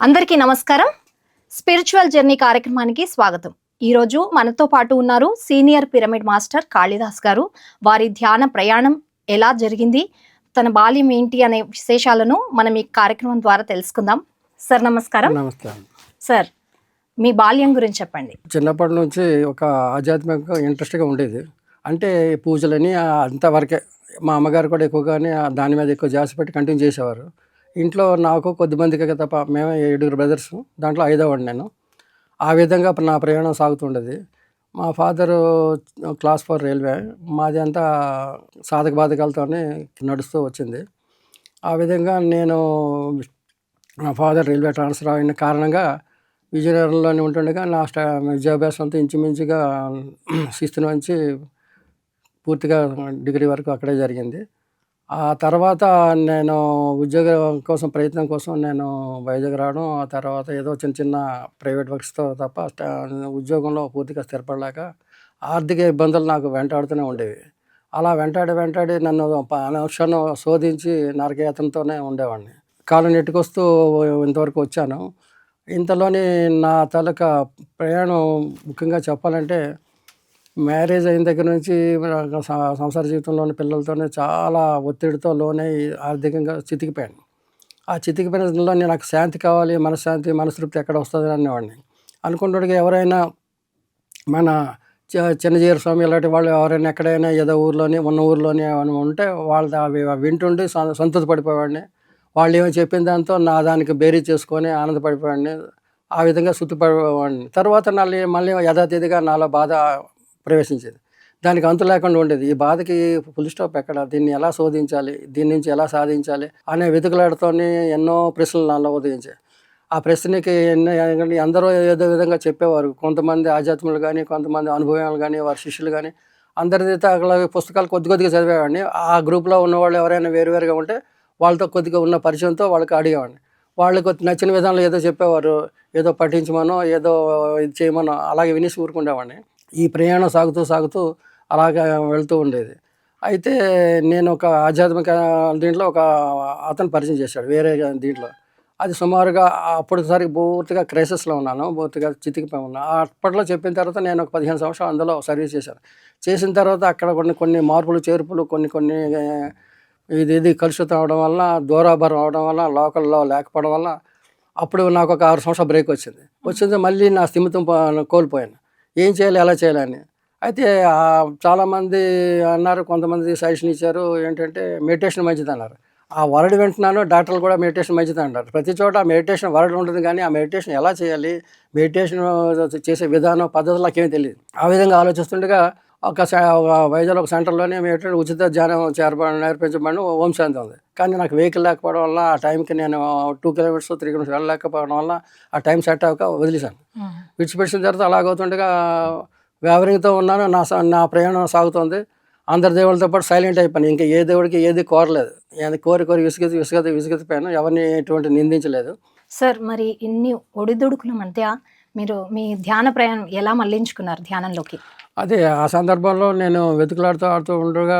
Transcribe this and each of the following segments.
అందరికీ నమస్కారం. Spiritual journey కార్యక్రమానికి స్వాగతం. ఈరోజు మనతో పాటు ఉన్నారు సీనియర్ పిరమిడ్ మాస్టర్ కాళిదాస్ గారు. వారి ధ్యాన ప్రయాణం ఎలా జరిగింది, తన బాల్యం ఏంటి అనే విశేషాలను మనం ఈ కార్యక్రమం ద్వారా తెలుసుకుందాం. సార్ నమస్కారం. నమస్కారం సార్, మీ బాల్యం గురించి చెప్పండి. చిన్నప్పటి నుంచి ఒక ఆధ్యాత్మిక ఇంట్రెస్ట్గా ఉండేది. అంటే పూజలని అంతవరకే. మా అమ్మగారు కూడా ఎక్కువగానే దాని మీద ఎక్కువ జాస్తి పెట్టి కంటిన్యూ చేసేవారు. ఇంట్లో నాకు కొద్దిమందికి తప్ప, మేము 7 బ్రదర్స్, దాంట్లో 5వ నేను. ఆ విధంగా నా ప్రయాణం సాగుతుండేది. మా ఫాదరు క్లాస్ 4 రైల్వే, మాది అంతా సాధక బాధకాలతోనే నడుస్తూ వచ్చింది. ఆ విధంగా నేను మా ఫాదర్ రైల్వే ట్రాన్స్ఫర్ అయిన కారణంగా విజయనగరంలోనే ఉంటుండగా నా విద్యాభ్యాసం అంతా ఇంచుమించుగా 6th నుంచి పూర్తిగా డిగ్రీ వరకు అక్కడే జరిగింది. ఆ తర్వాత నేను ఉద్యోగం కోసం ప్రయత్నం కోసం నేను వైజాగ్ రావడం, ఆ తర్వాత ఏదో చిన్న చిన్న ప్రైవేట్ వర్క్స్తో తప్ప ఉద్యోగంలో పూర్తిగా స్థిరపడలేక ఆర్థిక ఇబ్బందులు నాకు వెంటాడుతూనే ఉండేవి. అలా వెంటాడి నన్ను అనుక్షణం శోధించి నరకయాతనతోనే ఉండేవాడిని. కాలం నెట్టుకొస్తూ ఇంతవరకు వచ్చాను. ఇంతలోని నా తాలూకా ప్రయాణం ముఖ్యంగా చెప్పాలంటే, మ్యారేజ్ అయిన దగ్గర నుంచి సంసార జీవితంలోని పిల్లలతోనే చాలా ఒత్తిడితో లోనై ఆర్థికంగా చితికిపోయాను. ఆ చితికిపోయినలో నాకు శాంతి కావాలి, మనశ్శాంతి, మనస్తృప్తి ఎక్కడ వస్తుంది అనేవాడిని. అనుకుంటుండగా ఎవరైనా మన చిన్నజీర స్వామి ఇలాంటి వాళ్ళు ఎవరైనా ఎక్కడైనా ఏదో ఊర్లోని ఉన్న ఊర్లోని ఉంటే వాళ్ళు అవి వింటుండి సంతృప్తి పడిపోయేవాడిని. వాళ్ళు ఏమో చెప్పిన దాంతో నా దానికి బేరీ చేసుకొని ఆనందపడిపోయాడిని. ఆ విధంగా సుత్తిపడిపోయేవాడిని. తర్వాత మళ్ళీ యథాతథిగా నాలో బాధ ప్రవేశించేది. దానికి అంతు లేకుండా ఉండేది. ఈ బాధకి ఫుల్ స్టాప్ ఎక్కడ, దీన్ని ఎలా శోధించాలి, దీని నుంచి ఎలా సాధించాలి అనే వెతుకులాడుతోని ఎన్నో ప్రశ్నలు నాలో ఉదయించాయి. ఆ ప్రశ్నకి అందరూ ఏదో విధంగా చెప్పేవారు. కొంతమంది ఆధ్యాత్ములు కానీ, కొంతమంది అనుభవాలు కానీ, వారి శిష్యులు కానీ, అందరిది అలాగే పుస్తకాలు కొద్దిగా చదివేవాడిని. ఆ గ్రూప్లో ఉన్నవాళ్ళు ఎవరైనా వేరువేరుగా ఉంటే వాళ్ళతో కొద్దిగా ఉన్న పరిచయంతో వాళ్ళకి అడిగేవాడిని. వాళ్ళకి నచ్చిన విధానంలో ఏదో చెప్పేవారు, ఏదో పఠించమనో ఏదో ఇది చేయమనో అలాగే వినేసి ఊరుకుండేవాడిని. ఈ ప్రయాణం సాగుతూ అలాగా వెళ్తూ ఉండేది. అయితే నేను ఒక ఆధ్యాత్మిక దీంట్లో ఒక అతను పరిచయం చేశాడు వేరే దీంట్లో. అది సుమారుగా అప్పటిసారి పూర్తిగా క్రైసిస్లో ఉన్నాను, పూర్తిగా చితికిపోయి ఉన్నాను. అప్పట్లో చెప్పిన తర్వాత నేను ఒక 15 సంవత్సరాలు అందులో సర్వీస్ చేశాను. చేసిన తర్వాత అక్కడ కొన్ని మార్పులు చేర్పులు కొన్ని ఇది కలుషితం అవడం వల్ల, దూరాభారం అవడం వల్ల, లోకల్లో లేకపోవడం వల్ల అప్పుడు నాకు ఒక 6 సంవత్సరాలు బ్రేక్ వచ్చింది. మళ్ళీ నా స్థిమితం కోల్పోయాను. ఏం చేయాలి, ఎలా చేయాలని. అయితే చాలామంది అన్నారు, కొంతమంది సజెషన్ ఇచ్చారు. ఏంటంటే మెడిటేషన్ మంచిది అన్నారు. ఆ వర్డ్ వింటున్నాను, డాక్టర్లు కూడా మెడిటేషన్ మంచిది అంటారు. ప్రతి చోట మెడిటేషన్ వర్డ్ ఉంటుంది, కానీ ఆ మెడిటేషన్ ఎలా చేయాలి, మెడిటేషన్ చేసే విధానం, పద్ధతులు నాకేమీ తెలియదు. ఆ విధంగా ఆలోచిస్తుండగా ఒక వైజాగ్ ఒక సెంటర్లోనే ఏంటంటే ఉచిత ధ్యానం నేర్పించబడి ఓం శాంతి ఉంది. కానీ నాకు వెహికల్ లేకపోవడం వల్ల ఆ టైంకి నేను 2 కిలోమీటర్స్ 3 కిలోమీటర్స్ వెళ్ళలేకపోవడం వల్ల ఆ టైం సెట్ అవ్వక వదిలేశాను. విడిచిపెట్టిన తర్వాత అలాగవుతుండగా వ్యావరింగ్తో ఉన్నాను. నా ప్రయాణం సాగుతుంది. అందరి దేవుళ్ళతో పాటు సైలెంట్ అయిపోయాను. ఇంకా ఏ దేవుడికి ఏది కోరలేదు. కోరి విసిగిపోయాను. ఎవరిని ఎటువంటి నిందించలేదు. సార్, మరి ఇన్ని ఒడిదుడుకుల మధ్య మీరు మీ ధ్యాన ప్రయాణం ఎలా మళ్లించుకున్నారు ధ్యానంలోకి? అదే ఆ సందర్భంలో నేను ఆడుతూ ఉండగా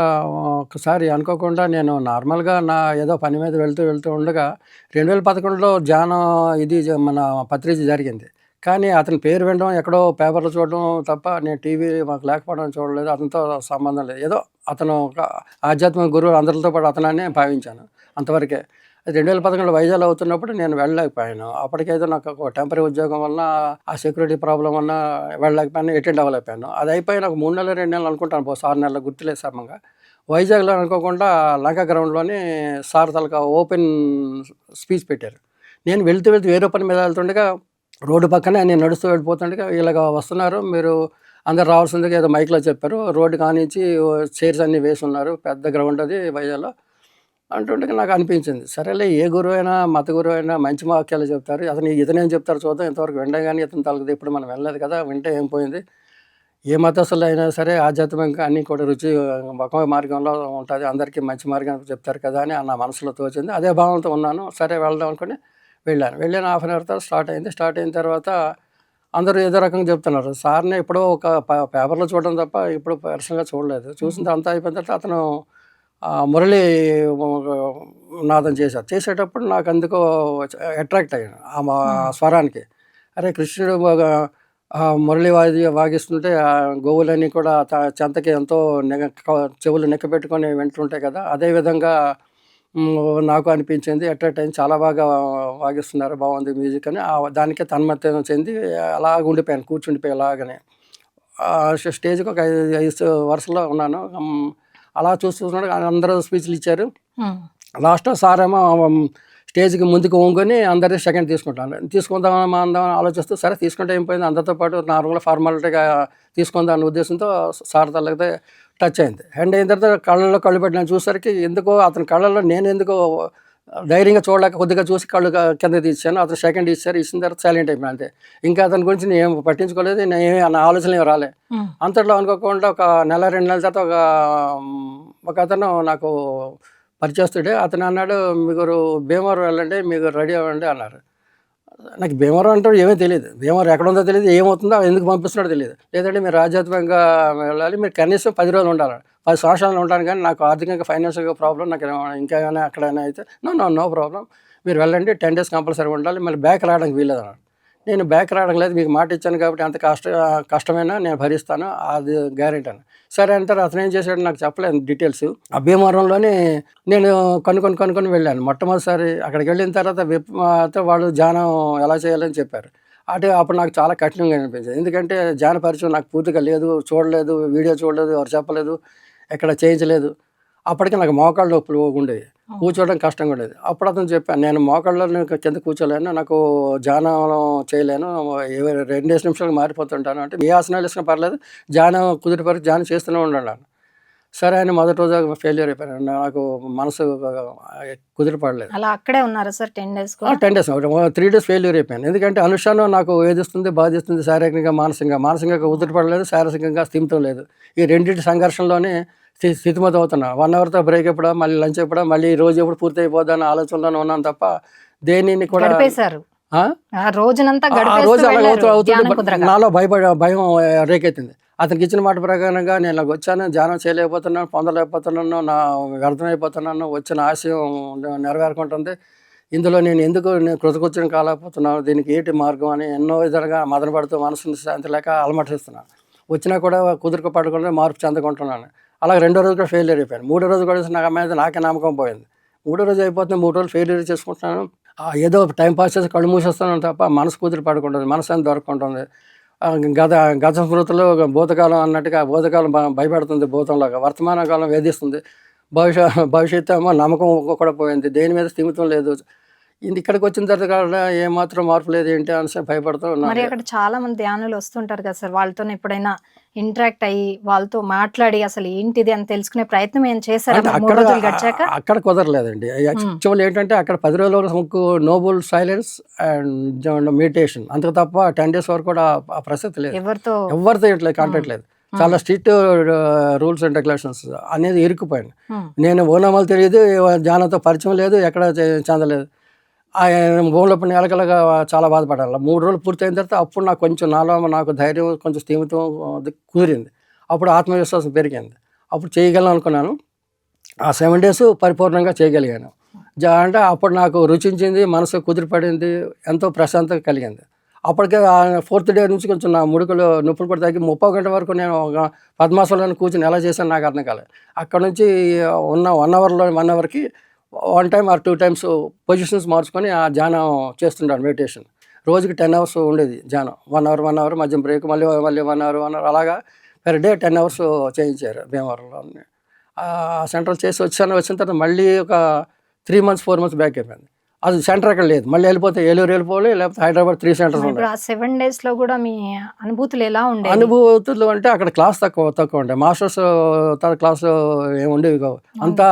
ఒకసారి అనుకోకుండా నేను నార్మల్గా ఏదో పని మీద వెళ్తూ ఉండగా 2011లో ధ్యానం ఇది మన పత్రిక జరిగింది. కానీ అతని పేరు వినడం, ఎక్కడో పేపర్లో చూడడం తప్ప నేను టీవీ మాకు లేకపోవడం చూడలేదు. అతనితో సంబంధం లేదు. ఏదో అతను ఒక ఆధ్యాత్మిక గురువు, అందరితో పాటు అతననే భావించాను అంతవరకే. 2011లో వైజాగ్ అవుతున్నప్పుడు నేను వెళ్ళలేకపోయాను. అప్పటికైతే నాకు ఒక టెంపరీ ఉద్యోగం వలన, ఆ సెక్యూరిటీ ప్రాబ్లం వలన వెళ్ళలేకపోయాను, అటెండ్ అవ్వలేకపోయాను. అది అయిపోయి నాకు 3 నెలలు 2 నెలలు అనుకుంటాను, 6 నెలలు గుర్తులేదు సమంగా. వైజాగ్లో అనుకోకుండా లంక గ్రౌండ్లోని సార్ తాలూకా ఓపెన్ స్పీచ్ పెట్టారు. నేను వెళ్తూ వేరే పని మీద వెళ్తుండగా రోడ్డు పక్కనే నేను నడుస్తూ వెళ్ళిపోతుండగా ఇలాగ వస్తున్నారు, మీరు అందరు రావాల్సిందిగా ఏదో మైక్లో చెప్పారు. రోడ్డు కానించి చైర్స్ అన్నీ వేసి ఉన్నారు, పెద్ద గ్రౌండ్ అది వైజాగ్లో అంటుండగా నాకు అనిపించింది, సరేలే ఏ గురువు అయినా, మత గురువు అయినా మంచి వాక్యాలు చెప్తారు. ఇతనేం చెప్తారు చూద్దాం. ఇంతవరకు వినడం కానీ ఇతను తలకది ఇప్పుడు మనం వెళ్ళలేదు కదా, వింటే ఏం పోయింది. ఏ మతస్థులు అయినా సరే ఆధ్యాత్మికంగా అన్నీ కూడా రుచి ఒక మార్గంలో ఉంటుంది, అందరికీ మంచి మార్గం చెప్తారు కదా అని నా మనసులో తోచింది. అదే భావంతో ఉన్నాను. సరే వెళ్దాం అనుకుని వెళ్ళాను. హాఫ్ అన్ అవర్ తర్వాత స్టార్ట్ అయిన తర్వాత అందరూ ఏదో రకంగా చెప్తున్నారు. సార్ని ఎప్పుడో ఒక పేపర్లో చూడడం తప్ప ఇప్పుడు పర్సనల్గా చూడలేదు. చూసిన అంతా అయిపోయిన తర్వాత అతను మురళి నాదం చేసేటప్పుడు నాకు అందుకో అట్రాక్ట్ అయ్యాను ఆ స్వరానికి. అరే కృష్ణుడు మురళి వాగిస్తుంటే ఆ గోవులన్నీ కూడా చెంతకి ఎంతో చెవులు నెక్కబెట్టుకొని వింటుంటాయి కదా, అదేవిధంగా నాకు అనిపించింది. ఎట్ ఏ టైం చాలా బాగా వాగిస్తున్నారు, బాగుంది మ్యూజిక్ అని దానికే తన్మత్తం చెంది అలాగ ఉండిపోయాను, కూర్చుండిపోయి అలాగనే. స్టేజ్కి ఒక 5 వరుసలో ఉన్నాను. అలా చూస్తున్నాడు, అందరూ స్పీచ్లు ఇచ్చారు. లాస్ట్లో సార్ ఏమో స్టేజ్కి ముందుకు వంగుని అందరినీ సెకండ్ తీసుకుందామా అందామని ఆలోచిస్తూ, సరే తీసుకుంటే ఏం పోయింది, అందరితో పాటు నార్మల్గా ఫార్మాలిటీగా తీసుకుందాం అనే ఉద్దేశంతో సార్ తలగితే టచ్ అయింది. హ్యాండ్ అయిన తర్వాత కళ్ళల్లో కళ్ళు పెట్టిన చూసరికి ఎందుకో అతని కళ్ళల్లో నేను ఎందుకో ధైర్యంగా చూడలేక కొద్దిగా చూసి కళ్ళు కింద తీసాను. అతను సెకండ్ ఇచ్చిన తర్వాత సైలెంట్ అయిపోయాను అంతే. ఇంకా అతని గురించి నేను పట్టించుకోలేదు, నేను నా ఆలోచనలు ఏమి రాలే. అంతట్లో అనుకోకుండా ఒక నెల 2 నెలల తర్వాత ఒక అతను నాకు పరిచయస్తుడే. అతను అన్నాడు, మీరు భీమవరం వెళ్ళండి, మీకు రెడీ అవ్వండి అన్నారు. నాకు భీమవరం అంటే ఏమీ తెలియదు, భీమవరం ఎక్కడ ఉందో తెలియదు, ఏమవుతుందో ఎందుకు పంపిస్తున్నాడో తెలియదు. లేదంటే మీరు ఆధ్యాత్మికంగా వెళ్ళాలి, మీరు కనీసం 10 రోజులు ఉండాలి, 10 సంవత్సరాలు ఉంటాను, కానీ నాకు ఆర్థికంగా ఫైనాన్షియల్గా ప్రాబ్లం, నాకు ఇంకా కానీ అక్కడైనా అయితే నో ప్రాబ్లం, మీరు వెళ్ళండి, 10 డేస్ కంపల్సరీ ఉండాలి, మళ్ళీ బ్యాక్ రావడానికి వీలేదు అన్నాడు. నేను బ్యాక్ రావడం లేదు, మీకు మాట ఇచ్చాను కాబట్టి అంత కష్టమైనా నేను భరిస్తాను, అది గ్యారెంటీ అని. సరే అంటారు. అతను ఏం చేశాడు నాకు చెప్పలేదు డీటెయిల్స్. ఆ భీమవరంలోనే నేను కనుక్కొని వెళ్ళాను. మొట్టమొదటిసారి అక్కడికి వెళ్ళిన తర్వాత వాళ్ళు ధ్యానం ఎలా చేయాలని చెప్పారు. అప్పుడు నాకు చాలా కఠినంగా అనిపించింది. ఎందుకంటే ధ్యాన పరిచయం నాకు పూర్తిగా లేదు, చూడలేదు, వీడియో చూడలేదు, ఎవరు చెప్పలేదు, ఎక్కడ చేయించలేదు. అప్పటికి నాకు మోకాళ్ళ నొప్పులు ఉండేవి, కూర్చోవడం కష్టంగా ఉండేది. అప్పుడు అతను చెప్పాను, నేను మోకాళ్ళలో కింద కూర్చోలేను, నాకు ధ్యానం చేయలేను, 2 నిమిషాలకు మారిపోతుంటాను. అంటే ఏ ఆసనాలు వేసినా పర్లేదు, ధ్యానం కుదిరిపరికి ధ్యానం చేస్తూనే ఉండాలి. సరే అని మొదటి రోజు ఫెయిల్యూర్ అయిపోయాను, నాకు మనసు కుదిరిపడలేదు. అలా అక్కడే ఉన్నారా sir 10 days? 10 days 3 days failure అయిపోయాను. ఎందుకంటే అనుష్ఠానం నాకు వేధిస్తుంది, బాధిస్తుంది, శారీరకంగా మానసికంగా కుదిరిపడలేదు, శారీరకంగా స్థిమితం లేదు. ఈ రెండింటి సంఘర్షణలోనే స్థితిమతం అవుతున్నా. 1 అవర్తో బ్రేక్ ఎప్పుడా, మళ్ళీ లంచ్ ఎప్పుడా, మళ్ళీ ఈ రోజు ఎప్పుడు పూర్తి అయిపోద్దా అనే ఆలోచనలోనే ఉన్నాను తప్ప దేనిని కూడా రోజునంతా అవుతుంది. నాలో భయం రేకెత్తింది. అతనికి ఇచ్చిన మాట ప్రకారంగా నేను ఇలాగ వచ్చాను, ధ్యానం చేయలేకపోతున్నాను, పొందలేకపోతున్నాను, నా వ్యర్థమైపోతున్నాను, వచ్చిన ఆశయం నెరవేరుకుంటుంది, ఇందులో నేను ఎందుకు కృతకృత్యం కాలేకపోతున్నాను, దీనికి ఏంటి మార్గం అని ఎన్నో విధాలుగా మదన పడుతూ మనసుని శాంతి లేక అలమటిస్తున్నాను. వచ్చినా కూడా కుదురుకు పడకుండా మార్పు చెందుకుంటున్నాను. అలాగే 2వ రోజు కూడా ఫెయిల్యూర్ అయిపోయాను. 3వ రోజు కూడా నాకు మీద నాకే నమ్మకం పోయింది. 3వ రోజు అయిపోతుంది, 3 రోజులు ఫెయిల్యూర్ చేసుకుంటున్నాను. ఏదో టైం పాస్ చేసి కళ్ళు మూసేస్తున్నాను తప్ప మనసు కుదిరి పడుకుంటుంది, మనసు అని దొరకుంటుంది. గత స్మృతిలో భూతకాలం అన్నట్టుగా భూతకాలం భయపెడుతుంది, భూతంలాగా వర్తమాన కాలం వేధిస్తుంది, భవిష్యత్తు ఏమో నమ్మకం కూడా పోయింది, దేని మీద స్థిమితం లేదు. ఇక్కడికి వచ్చిన తర్వాత కూడా ఏమాత్రం మార్పు లేదు ఏంటి అని భయపడుతూ ఉన్నాను. మరి అక్కడ చాలా మంది ధ్యానులు వస్తుంటారు కదా సార్, వాళ్ళతో ఎప్పుడైనా ఇంటరాక్ట్ అయ్యి వాళ్ళతో మాట్లాడి అసలు ఏంటిది అని తెలుసుకునే ప్రయత్నం ఏం చేశారు? అక్కడ కుదరలేదండి. యాక్చువల్ ఏంటంటే అక్కడ 10 రోజుల వరకు నోబుల్ సైలెన్స్ అండ్ మెడిటేషన్, అంతకు తప్ప 10 డేస్ వరకు కూడా ఆ ప్రసక్తి లేదు, ఎవరితో ఇట్లా కాంటాక్ట్ లేదు. చాలా స్ట్రిక్ట్ రూల్స్ అండ్ రెగ్యులేషన్స్ అనేది ఇరుక్కుపోయాను. నేను ఓనామాలు తెలియదు, ధ్యానంతో పరిచయం లేదు, ఎక్కడ చెందలేదు. ఆ భూమిలో నెలకలుగా చాలా బాధపడాలి. 3 రోజులు పూర్తయిన తర్వాత అప్పుడు నాకు కొంచెం నాకు ధైర్యం, కొంచెం స్థిమితం కుదిరింది. అప్పుడు ఆత్మవిశ్వాసం పెరిగింది. అప్పుడు చేయగలను అనుకున్నాను. ఆ 7 డేస్ పరిపూర్ణంగా చేయగలిగాను. అంటే అప్పుడు నాకు రుచించింది, మనసు కుదిరిపడింది, ఎంతో ప్రశాంతత కలిగింది. అప్పటికే 4th డే నుంచి కొంచెం నా ముడుకులు నొప్పులు కూడా తగ్గి 30 గంటల వరకు నేను ఒక పద్మాసనంలో కూర్చొని ఎలా చేశాను నాకు అర్థం కాలేదు. అక్కడ నుంచి ఉన్న 1 అవర్కి 1 టైం ఆర్ 2 టైమ్స్ పొజిషన్స్ మార్చుకొని ఆ ధ్యానం చేస్తుంటాను, మెడిటేషన్. రోజుకి 10 అవర్స్ ఉండేది ధ్యానం. 1 అవర్ మధ్య బ్రేక్, మళ్ళీ 1 అవర్ అలాగా పెర్ డే 10 అవర్స్ చేయించారు భీమవరంలో. సెంట్రల్ చేసి వచ్చిన తర్వాత మళ్ళీ ఒక 3 months 4 months బ్యాక్ అయిపోయింది. అది సెంటర్ అక్కడ లేదు, మళ్ళీ వెళ్ళిపోతే ఏలూరు వెళ్ళిపోవాలి, లేకపోతే హైదరాబాద్ 3 సెంటర్స్ ఉన్నాయి. 7 days లో కూడా మీ అనుభూతులు ఎలా ఉండేవి? అనుభూతులు అంటే అక్కడ క్లాస్ తక్కువ ఉంటాయి, మాస్టర్స్ క్లాస్ ఏమి ఉండేవి కావు, అంతా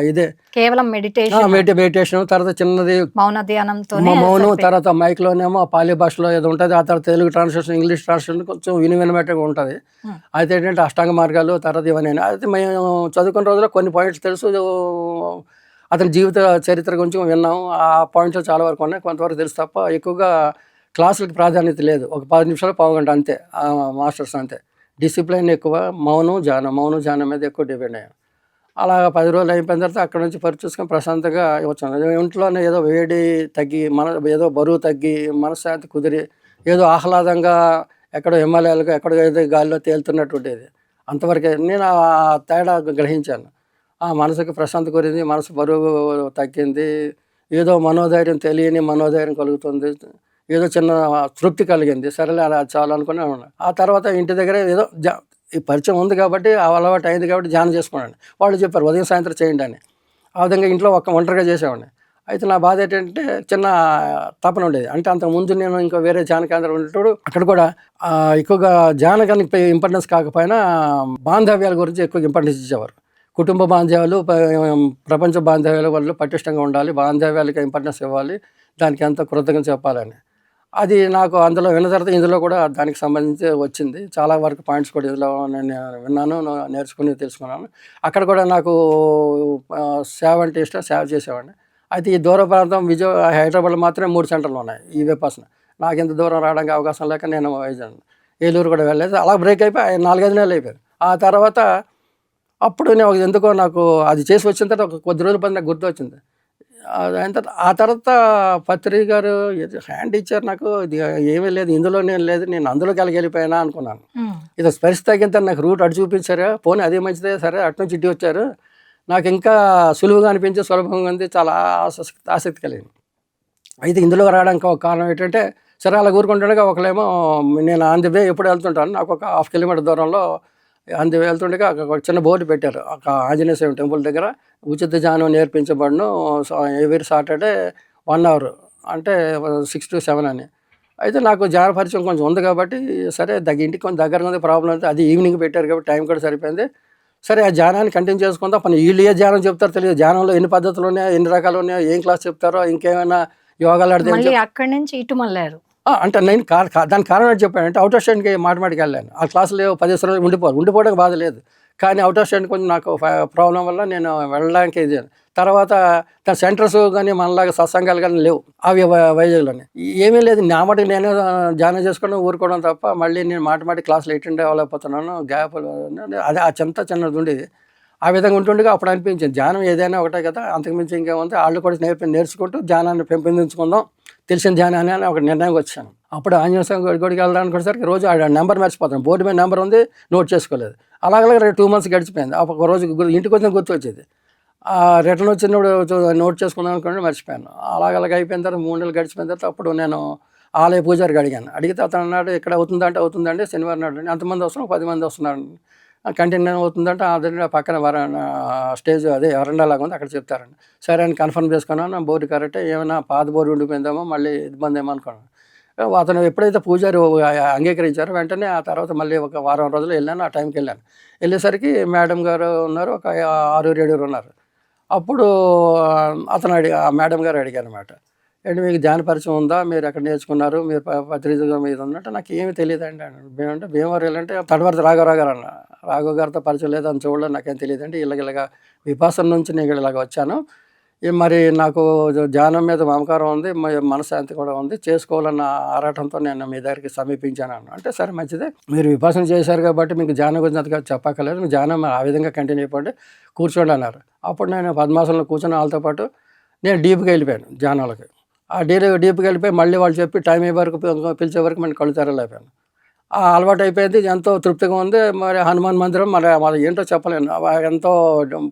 ఇదే కేవలం మెడిటేషన్. తర్వాత చిన్నది మౌనం, తర్వాత మైక్లోనేమో పాలి భాషలో ఏదో ఉంటుంది, ఆ తర్వాత తెలుగు ట్రాన్స్లేషన్, ఇంగ్లీష్ ట్రాన్స్లేషన్ కొంచెం వినివినమేటగా ఉంటుంది. అయితే ఏంటంటే అష్టాంగ మార్గాలు, తర్వాత ఇవన్నీ. అయితే మేము చదువుకున్న రోజుల్లో కొన్ని పాయింట్స్ తెలుసు, అతని జీవిత చరిత్ర గురించి విన్నాము, ఆ పాయింట్స్ చాలా వరకు ఉన్నాయి, కొంతవరకు తెలుసు తప్ప ఎక్కువగా క్లాసులకు ప్రాధాన్యత లేదు. ఒక 10 నిమిషాలు 15 గంట అంతే, మాస్టర్స్ అంతే. డిసిప్లైన్ ఎక్కువ, మౌనం ధ్యానం మీద ఎక్కువ డిపెండ్ అయ్యాను. అలా 10 రోజులు అయిపోయిన తర్వాత అక్కడి నుంచి పని చూసుకొని ప్రశాంతంగా వచ్చాను. ఇంట్లోనే ఏదో వేడి తగ్గి ఏదో బరువు తగ్గి మనశ్శాంతి కుదిరి ఏదో ఆహ్లాదంగా ఎక్కడో హిమాలయాలకు ఎక్కడో ఏదో గాలిలో తేలుతున్నట్టు ఉండేది. అంతవరకే నేను ఆ తేడా గ్రహించాను. ఆ మనసుకి ప్రశాంతత కుదిరింది, మనసు బరువు తగ్గింది, ఏదో మనోధైర్యం తెలియని మనోధైర్యం కలుగుతుంది, ఏదో చిన్న తృప్తి కలిగింది. సరేలే అలా చాలు అనుకుని ఉన్నాను. ఆ తర్వాత ఇంటి దగ్గర ఏదో ఈ పరిచయం ఉంది కాబట్టి అలవాటు అయింది కాబట్టి ధ్యానం చేసుకున్నాను. వాళ్ళు చెప్పారు ఉదయం సాయంత్రం చేయండి అని. ఆ విధంగా ఇంట్లో ఒంటరిగా చేసేవాడిని. అయితే నా బాధ ఏంటంటే చిన్న తపన ఉండేది. అంటే అంతకుముందు నేను ఇంకా వేరే ధ్యాన కేంద్రం ఉండేటప్పుడు అక్కడ కూడా ఎక్కువగా ధ్యానానికి ఇంపార్టెన్స్ కాకపోయినా బాంధవ్యాల గురించి ఎక్కువ ఇంపార్టెన్స్ ఇచ్చేవారు. కుటుంబ బాంధవ్యాలు, ప్రపంచ బాంధవ్యాల వల్ల పటిష్టంగా ఉండాలి, బాంధవ్యాలకి ఇంపార్టెన్స్ ఇవ్వాలి, దానికి ఎంత కృతజ్ఞత చెప్పాలని. అది నాకు అందులో విన్న తర్వాత ఇందులో కూడా దానికి సంబంధించి వచ్చింది. చాలా వరకు పాయింట్స్ కూడా ఇందులో నేను విన్నాను, నేర్చుకుని తెలుసుకున్నాను. అక్కడ కూడా నాకు సేవ అంటే ఇష్టం, సేవ చేసేవాడిని. అయితే ఈ దూర ప్రాంతం హైదరాబాద్లో మాత్రమే 3 సెంటర్లు ఉన్నాయి ఈ విపాసన. నాకు ఇంత దూరం రావడానికి అవకాశం లేక నేను ఏలూరు కూడా వెళ్ళలేదు. అలా బ్రేక్ అయిపోయి 4-5 నెలలు అయిపోయారు. ఆ తర్వాత అప్పుడు నేను ఎందుకో నాకు అది చేసి వచ్చిన తర్వాత ఒక కొద్ది రోజుల పని నాకు గుర్తొచ్చింది. అయిన తర్వాత ఆ తర్వాత పత్రి గారు హ్యాండ్ ఇచ్చారు నాకు. ఇది ఏమీ లేదు, ఇందులో నేను లేదు, నేను అందులోకి వెళ్ళిపోయానా అనుకున్నాను. ఇది స్పర్శ తగ్గిన నాకు రూట్ అటు చూపించారా, పోనీ అదే మంచిదే, సరే అటు నుంచి ఇటు వచ్చారు. నాకు ఇంకా సులువుగా అనిపించి సులభంగా ఉంది, చాలా ఆసక్తి కలిగింది. అయితే ఇందులో రావడానికి ఒక కారణం ఏంటంటే సరే అలా కూరుకుంటుండగా ఒకళ్ళేమో నేను ఆన్ ది వే ఎప్పుడు వెళ్తుంటాను, నాకు ఒక 1/2 కిలోమీటర్ దూరంలో ఆన్ ది వే వెళ్తుండగా ఒక చిన్న బోర్డు పెట్టారు ఒక ఆంజనేయ స్వామి టెంపుల్ దగ్గర. ఉచిత ధ్యానం నేర్పించబడును ఎవ్రీ సాటర్డే 1 అవర్, అంటే 6 to 7 అని. అయితే నాకు ధ్యాన పరిచయం కొంచెం ఉంది కాబట్టి సరే ఇంటికి కొంచెం దగ్గరగా ఉంది, ప్రాబ్లం అయితే అది ఈవినింగ్ పెట్టారు కాబట్టి టైం కూడా సరిపోయింది. సరే ఆ ధ్యానాన్ని కంటిన్యూ చేసుకుందాం. పని వీళ్ళు ఏ ధ్యానం చెప్తారో తెలియదు, ధ్యానంలో ఎన్ని పద్ధతులు ఉన్నాయో, ఎన్ని రకాలు ఉన్నాయో, ఏం క్లాస్ చెప్తారో, ఇంకేమైనా యోగాలు ఆడితే అక్కడి నుంచి ఇటు మళ్ళారు. అంటే నేను దానికి కారణం ఏంటి చెప్పాను అంటే అవుట్ ఆఫ్ స్టేషన్కి మాటిమాటికి వెళ్ళాను. ఆ క్లాసులో 10 రోజులు ఉండిపోవడానికి బాధ లేదు, కానీ అవుట్ ఆఫ్ స్టేషన్ కొంచెం నాకు ప్రాబ్లం వల్ల నేను వెళ్ళడానికి ఇది. తర్వాత దాని సెంటర్స్ కానీ మనలాగా సత్సంగాలు కానీ లేవు అవి వైజాగ్లోనే. ఏమీ లేదు, నా మటుకు నేనే ధ్యానం చేసుకోవడం ఊరుకోవడం తప్ప మళ్ళీ నేను మాటి క్లాసులు అటెండ్ అవ్వలేకపోతున్నాను. గ్యాప్ అదే ఆ చిన్నది ఉండేది. ఆ విధంగా ఉంటుండగా అప్పుడు అనిపించింది ధ్యానం ఏదైనా ఒకటే కదా, అంతకుమించి ఇంకేముంది, వాళ్ళు కూడా నేర్చుకుంటూ ధ్యానాన్ని పెంపొందించుకుందాం, తెలిసిన ధ్యానాన్ని అని ఒక నిర్ణయంకి వచ్చాను. అప్పుడు ఆంజనేయ స్వామి గుడికి వెళ్ళడానికి వచ్చేసరికి రోజు ఆ నెంబర్ మర్చిపోతాను, బోర్డు మీద నెంబర్ ఉంది, నోట్ చేసుకోలేదు. అలాగే 2 months గడిచిపోయింది. ఒక రోజు ఇంటికి వచ్చిన గుర్తు వచ్చేది, రిటర్న్ వచ్చినప్పుడు నోట్ చేసుకుందాం అనుకుంటే మర్చిపోయాను. అలాగ అయిపోయిన తర్వాత 3 నెలలు గడిచిపోయిన తర్వాత అప్పుడు నేను ఆలయ పూజారికి అడిగితే అతను అన్నాడు ఇక్కడ అవుతుందండి, శనివారం నాడు అంతమంది వస్తున్నారు, 10 మంది వస్తున్నారు, కంటిన్యూ అవుతుందంటే అదే పక్కన స్టేజ్ అదే వరండా లాగా ఉంది, అక్కడ చెప్తారండి. సరే అని కన్ఫర్మ్ చేసుకున్నాను. బోర్డు కరెక్టే, ఏమైనా పాత బోర్డు ఉండిపోయిందేమో, మళ్ళీ ఇబ్బంది ఏమో అనుకున్నాను. అతను ఎప్పుడైతే పూజారి అంగీకరించారో వెంటనే ఆ తర్వాత మళ్ళీ ఒక వారం రోజులు వెళ్ళాను. ఆ టైంకి వెళ్ళేసరికి మేడం గారు ఉన్నారు, ఒక 6-7 ఉన్నారు. అప్పుడు అతను ఆ మేడం గారు అడిగారు అనమాట, ఏంటి మీకు ధ్యాన పరిచయం ఉందా, మీరు ఎక్కడ నేర్చుకున్నారు, మీరు పత్రిక మీద ఉన్నట్టు. నాకు ఏమీ తెలియదండి అంటే భీమవరం వెళ్ళంటే తడవర్తి రాఘవరావు గారు అన్న, రాఘవ గారితో పరిచయం లేదు, అని చూడలేదు, నాకేం తెలియదండి, ఇలాగ విపాసన నుంచి నేను ఇలాగ వచ్చాను, మరి నాకు ధ్యానం మీద మమకారం ఉంది, మనశ్శాంతి కూడా ఉంది, చేసుకోవాలన్న ఆరాటంతో నేను మీ దగ్గరికి సమీపించాను అన్న. అంటే సరే మంచిదే, మీరు విపాసన చేశారు కాబట్టి మీకు ధ్యానం గురించి అంతగా చెప్పక్కర్లేదు, మీ ధ్యానం ఆ విధంగా కంటిన్యూ అయిపోండి, కూర్చోండి అన్నారు. అప్పుడు నేను పద్మాసనంలో కూర్చొని వాళ్ళతో పాటు నేను డీప్గా వెళ్ళిపోయాను ధ్యానాలకి. ఆ డీప్గా వెళ్ళిపోయి మళ్ళీ వాళ్ళు చెప్పి టైం అయ్యే వరకు పిలిచే వరకు నేను కళ్ళు తెరలేకపోయాను. ఆ అలవాటు అయిపోయింది, ఎంతో తృప్తిగా ఉంది. మరి హనుమాన్ మందిరం మరి ఏంటో చెప్పలేను, ఎంతో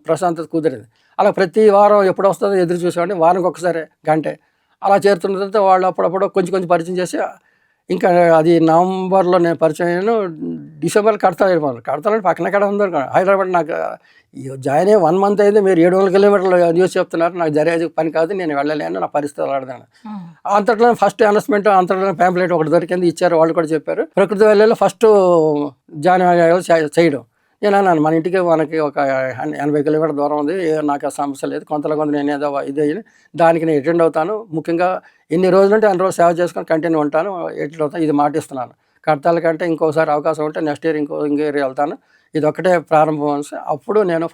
ప్రశాంతత కుదిరింది. అలా ప్రతి వారం ఎప్పుడు వస్తుందో ఎదురు చూసేవాడిని, వారానికి ఒకసారి గంటే అలా చేరుతున్న తర్వాత వాళ్ళు అప్పుడప్పుడు కొంచెం పరిచయం చేసి, ఇంకా అది నవంబర్లో నేను పరిచయం అయ్యాను. డిసెంబర్లో కడతానంటే పక్కన ఉంది హైదరాబాద్. నాకు జాయిన్ అయ్యి 1 month అయింది, మీరు 700 కిలోమీటర్లు న్యూస్ చెప్తున్నారు, నాకు జరిగే పని కాదు, నేను వెళ్ళలేను, నా పరిస్థితి అలాడదాను. అంతట్లో ఫస్ట్ అనౌన్స్మెంట్, అంతట్లో ప్యాంప్లెట్ ఒకటి దొరికింది, ఇచ్చారు, వాళ్ళు కూడా చెప్పారు, ప్రకృతి వెళ్ళలో ఫస్ట్ జాయిన్ చేయడం. నేను అన్నాను, మన ఇంటికి మనకి ఒక 80 కిలోమీటర్ దూరం ఉంది, నాకు ఆ సమస్య లేదు, కొంత నేను ఏదో ఇది అయ్యి దానికి నేను అటెండ్ అవుతాను, ముఖ్యంగా ఎన్ని రోజులు అంటే అన్ని రోజులు సేవ చేసుకొని కంటిన్యూ ఉంటాను, అటెండ్ అవుతాను, ఇది మాటిస్తున్నాను. కడతాల కంటే ఇంకోసారి అవకాశం ఉంటే నెక్స్ట్ ఇయర్ ఇంకో ఇయర్ వెళ్తాను, ఇది ఒక్కటే ప్రారంభం. అప్పుడు నేను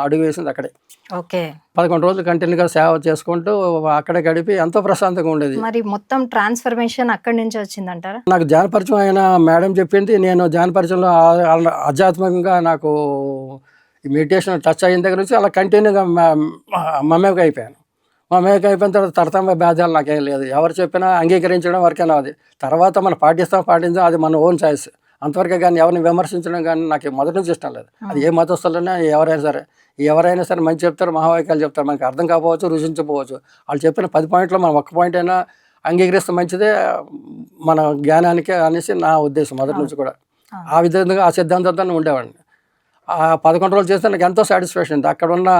అడుగు వేసింది అక్కడే. ఓకే, 11 రోజులు కంటిన్యూగా సేవ చేసుకుంటూ అక్కడే గడిపి ఎంతో ప్రశాంతంగా ఉండేది. మరి మొత్తం ట్రాన్స్ఫర్మేషన్ అక్కడి నుంచి వచ్చిందంటారా? నాకు ధ్యాన పరిచయం అయిన మేడం చెప్పింది, నేను ధ్యాన పరిచయంలో ఆధ్యాత్మికంగా నాకు ఈ మెడిటేషన్ టచ్ అయిన దగ్గర నుంచి అలా కంటిన్యూగా మమేక అయిపోయాను. మమేక అయిపోయిన తర్వాత తరతమ భేదాలు నాకేం లేదు. ఎవరు చెప్పినా అంగీకరించడం వరకే నాది. తర్వాత మనం పాటించడం అది మన ఓన్ చాయిస్. అంతవరకే కానీ ఎవరిని విమర్శించడం కానీ నాకు మొదటి నుంచి ఇష్టం లేదు. అది ఏ మతస్థులైనా ఎవరైనా సరే మంచి చెప్తారు, మహావాక్యాలు చెప్తారు. మనకి అర్థం కాకపోవచ్చు, రుచించకపోవచ్చు. వాళ్ళు చెప్పిన 10 పాయింట్లో మనం ఒక్క పాయింట్ అయినా అంగీకరిస్తే మంచిదే మన జ్ఞానానికి అనేసి నా ఉద్దేశం మొదటి నుంచి కూడా. ఆ విధంగా ఆ సిద్ధాంతంతో ఉండేవాడిని. ఆ 11 రోజులు చేస్తే నాకు ఎంతో సాటిస్ఫాక్షన్ ఉంది. అక్కడ ఉన్న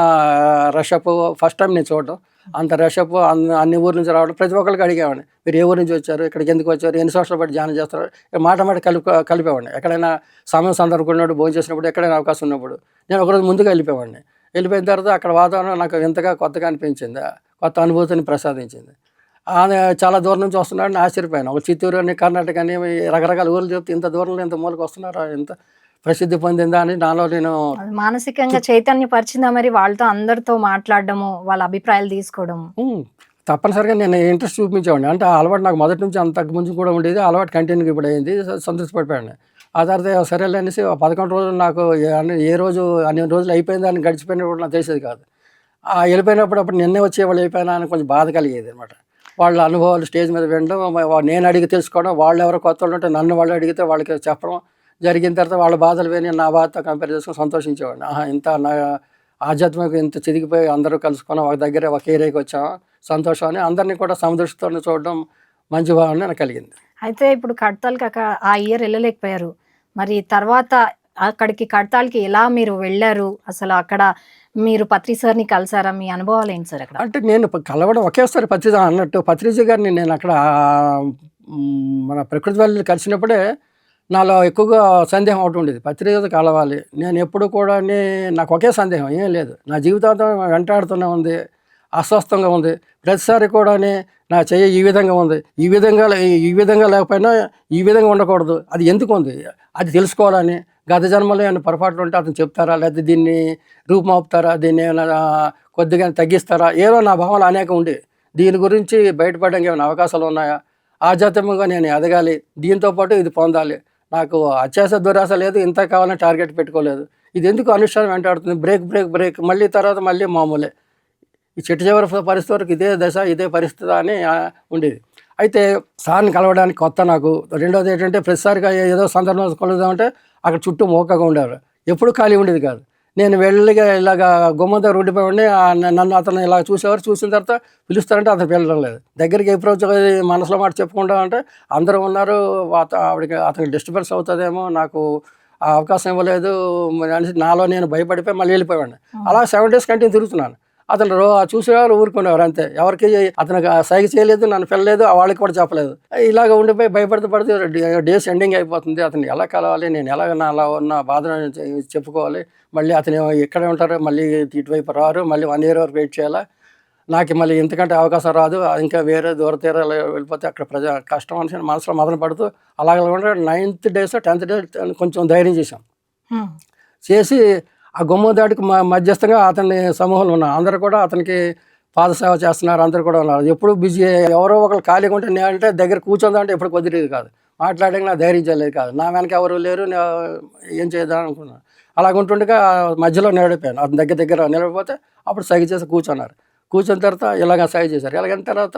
రషప్ ఫస్ట్ టైం నేను చూడడం, అంత రషప్ అన్ని ఊరు నుంచి రావడం. ప్రతి ఒక్కరికి అడిగేవాడిని, మీరు ఏ ఊరు నుంచి వచ్చారు, ఇక్కడికి ఎందుకు వచ్చారు, ఎన్ని సంవత్సరాలు బట్టి ధ్యానం చేస్తారు, మాట కలిపేవాడిని. ఎక్కడైనా సమయం సందర్భం ఉన్నప్పుడు, భోజనం చేసినప్పుడు, ఎక్కడైనా అవకాశం ఉన్నప్పుడు నేను ఒకరోజు ముందుగా వెళ్ళిపోయేవాడిని. వెళ్ళిపోయిన తర్వాత అక్కడ వాతావరణం నాకు ఎంతగా కొత్తగా అనిపించింది, కొత్త అనుభూతిని ప్రసాదించింది. ఆమె చాలా దూరం నుంచి వస్తున్నాడని ఆశ్చర్యపోయాను. ఒక చిత్తూరు అని, కర్ణాటక అని, రకరకాల ఊర్లు చెప్తే ఇంత దూరంలో ఇంత మూలకి వస్తున్నారా, ఇంత ప్రసిద్ధి పొందిందా అని నాలో నేను మానసికంగా చైతన్యపరిచిందా మరి వాళ్ళతో అందరితో మాట్లాడడము, వాళ్ళ అభిప్రాయాలు తీసుకోవడము? తప్పనిసరిగా నేను ఇంట్రెస్ట్ చూపించేవాడిని. అంటే ఆ అలవాటు నాకు మొదటి నుంచి అంతకు ముందు కూడా ఉండేది. అలవాటు కంటిన్యూగా ఇప్పుడు అయింది. సంతృప్తిపడిపోయాను. ఆ తర్వాత సరేలే అనేసి 11 రోజులు నాకు ఏ రోజు అన్ని రోజులు అయిపోయిందని గడిచిపోయినప్పుడు నాకు తెలిసేది కాదు. వెళ్ళిపోయినప్పుడు అప్పుడు నిన్నే వచ్చేవాళ్ళు అయిపోయినా అని కొంచెం బాధ కలిగేది అనమాట. వాళ్ళ అనుభవాలు స్టేజ్ మీద వినడం, నేను అడిగి తెలుసుకోవడం, వాళ్ళు ఎవరో కొత్త వాళ్ళు ఉంటే నన్ను వాళ్ళు అడిగితే వాళ్ళకి చెప్పడం జరిగిన తర్వాత వాళ్ళ బాధలు విని నా బాధతో కంపేర్ చేసుకొని సంతోషించేవాడిని. ఇంత నా ఆధ్యాత్మిక ఇంత చిదిగిపోయి అందరూ కలుసుకొని ఒక దగ్గర ఒక ఏరియాకి వచ్చాము, సంతోషం అని అందరినీ కూడా సమదృష్టితో చూడడం మంచి భావన నాకు కలిగింది. అయితే ఇప్పుడు కడతాల్కి ఆ ఇయర్ వెళ్ళలేకపోయారు. మరి తర్వాత అక్కడికి కడతాల్కి ఎలా మీరు వెళ్ళారు? అసలు అక్కడ మీరు పత్రి సార్ని కలిసారా? మీ అనుభవాలు ఏంటి సార్ అక్కడ? అంటే నేను కలవడం ఒకేసారి పత్రిజ అన్నట్టు పత్రిజ గారిని నేను అక్కడ మన ప్రకృతి వాళ్ళు కలిసినప్పుడే నాలో ఎక్కువగా సందేహం ఒకటి ఉండేది, పత్రిజ కలవాలి. నేను ఎప్పుడు కూడా నాకు ఒకే సందేహం, ఏం లేదు, నా జీవితాంతం వెంటాడుతూనే ఉంది, అస్వస్థంగా ఉంది. ప్రతిసారి కూడా నా చెయ్యి ఈ విధంగా ఉంది, ఈ విధంగా లేకపోయినా ఈ విధంగా ఉండకూడదు, అది ఎందుకు ఉంది అది తెలుసుకోవాలని. గత జన్మలో ఏమైనా పొరపాట్లు ఉంటే అతను చెప్తారా, లేకపోతే దీన్ని రూపుమాపుతారా, దీన్ని ఏమైనా కొద్దిగా తగ్గిస్తారా, ఏదో నా భావనలు అనేక ఉండి దీని గురించి బయటపడడానికి ఏమైనా అవకాశాలు ఉన్నాయా, ఆధ్యాత్మికంగా నేను ఎదగాలి, దీంతోపాటు ఇది పొందాలి, నాకు అత్యాస దురాశ లేదు, ఇంత కావాలని టార్గెట్ పెట్టుకోలేదు, ఇది ఎందుకు అనుష్ఠానం వెంటాడుతుంది, బ్రేక్ మళ్ళీ తర్వాత మళ్ళీ మామూలే, ఈ చెట్టు చివరి పరిస్థితి వరకు ఇదే దశ ఇదే పరిస్థితి అని ఉండేది. అయితే సార్ని కలవడానికి కొత్త నాకు. రెండోది ఏంటంటే ప్రతిసారిగా ఏదో సందర్భం కలుద్దామంటే అక్కడ చుట్టూ మోకగా ఉండేవారు, ఎప్పుడు ఖాళీ ఉండేది కాదు. నేను వెళ్ళిగా ఇలాగ గుమ్మం దగ్గర ఉండిపోయి నన్ను అతను ఇలా చూసేవారు. చూసిన తర్వాత పిలుస్తారంటే అతను పిలవడం లేదు. దగ్గరికి అప్రోచ్ మనసులో మాట చెప్పుకుంటా అంటే అందరూ ఉన్నారు, అతనికి డిస్టర్బెన్స్ అవుతుందేమో, నాకు ఆ అవకాశం ఇవ్వలేదు అనేసి నాలో నేను భయపడిపోయి మళ్ళీ వెళ్ళిపోయాను. అలా 7 days కంటిన్యూ తిరుగుతున్నాను. అతను చూసేవారు ఊరుకునేవారు అంతే. ఎవరికి అతనికి సైగ చేయలేదు, నన్ను పిల్లలేదు, వాళ్ళకి కూడా చెప్పలేదు. ఇలాగ ఉండిపోయి భయపడితే డేస్ ఎండింగ్ అయిపోతుంది. అతను ఎలా కలవాలి, నేను ఎలాగ నాలో ఉన్న బాధను చెప్పుకోవాలి, మళ్ళీ అతను ఎక్కడే ఉంటారో మళ్ళీ ఇటువైపు రారు, మళ్ళీ 1 year వరకు వెయిట్ చేయాలా, నాకు మళ్ళీ ఇంతకంటే అవకాశం రాదు, ఇంకా వేరే దూర తీరాలు వెళ్ళిపోతే అక్కడ కష్టం అని మనసులో మదన పడుతూ అలాగే 9th day 10th day కొంచెం ధైర్యం చేశాం. చేసి ఆ గుమ్మం దాటికి మధ్యస్థంగా అతని సమూహంలో ఉన్నారు, అందరూ కూడా అతనికి పాదసేవ చేస్తున్నారు, అందరూ కూడా ఉన్నారు. ఎప్పుడు బిజీ, ఎవరో ఒకరు ఖాళీగా ఉంటే నేనంటే దగ్గర కూర్చొందంటే ఎప్పుడు కుదిరేది కాదు, మాట్లాడడానికి నాకు ధైర్యం చేయలేదు కాదు, నా వెనక ఎవరు లేరు, ఏం చేద్దాం అనుకున్నాను. అలాగుంటుండగా మధ్యలో నిలబడిపోయాను. అతని దగ్గర నిలబడిపోతే అప్పుడు సైగ చేసి కూర్చున్నారు. కూర్చున్న తర్వాత ఇలాగ సైగ చేశారు. ఇలాగైన తర్వాత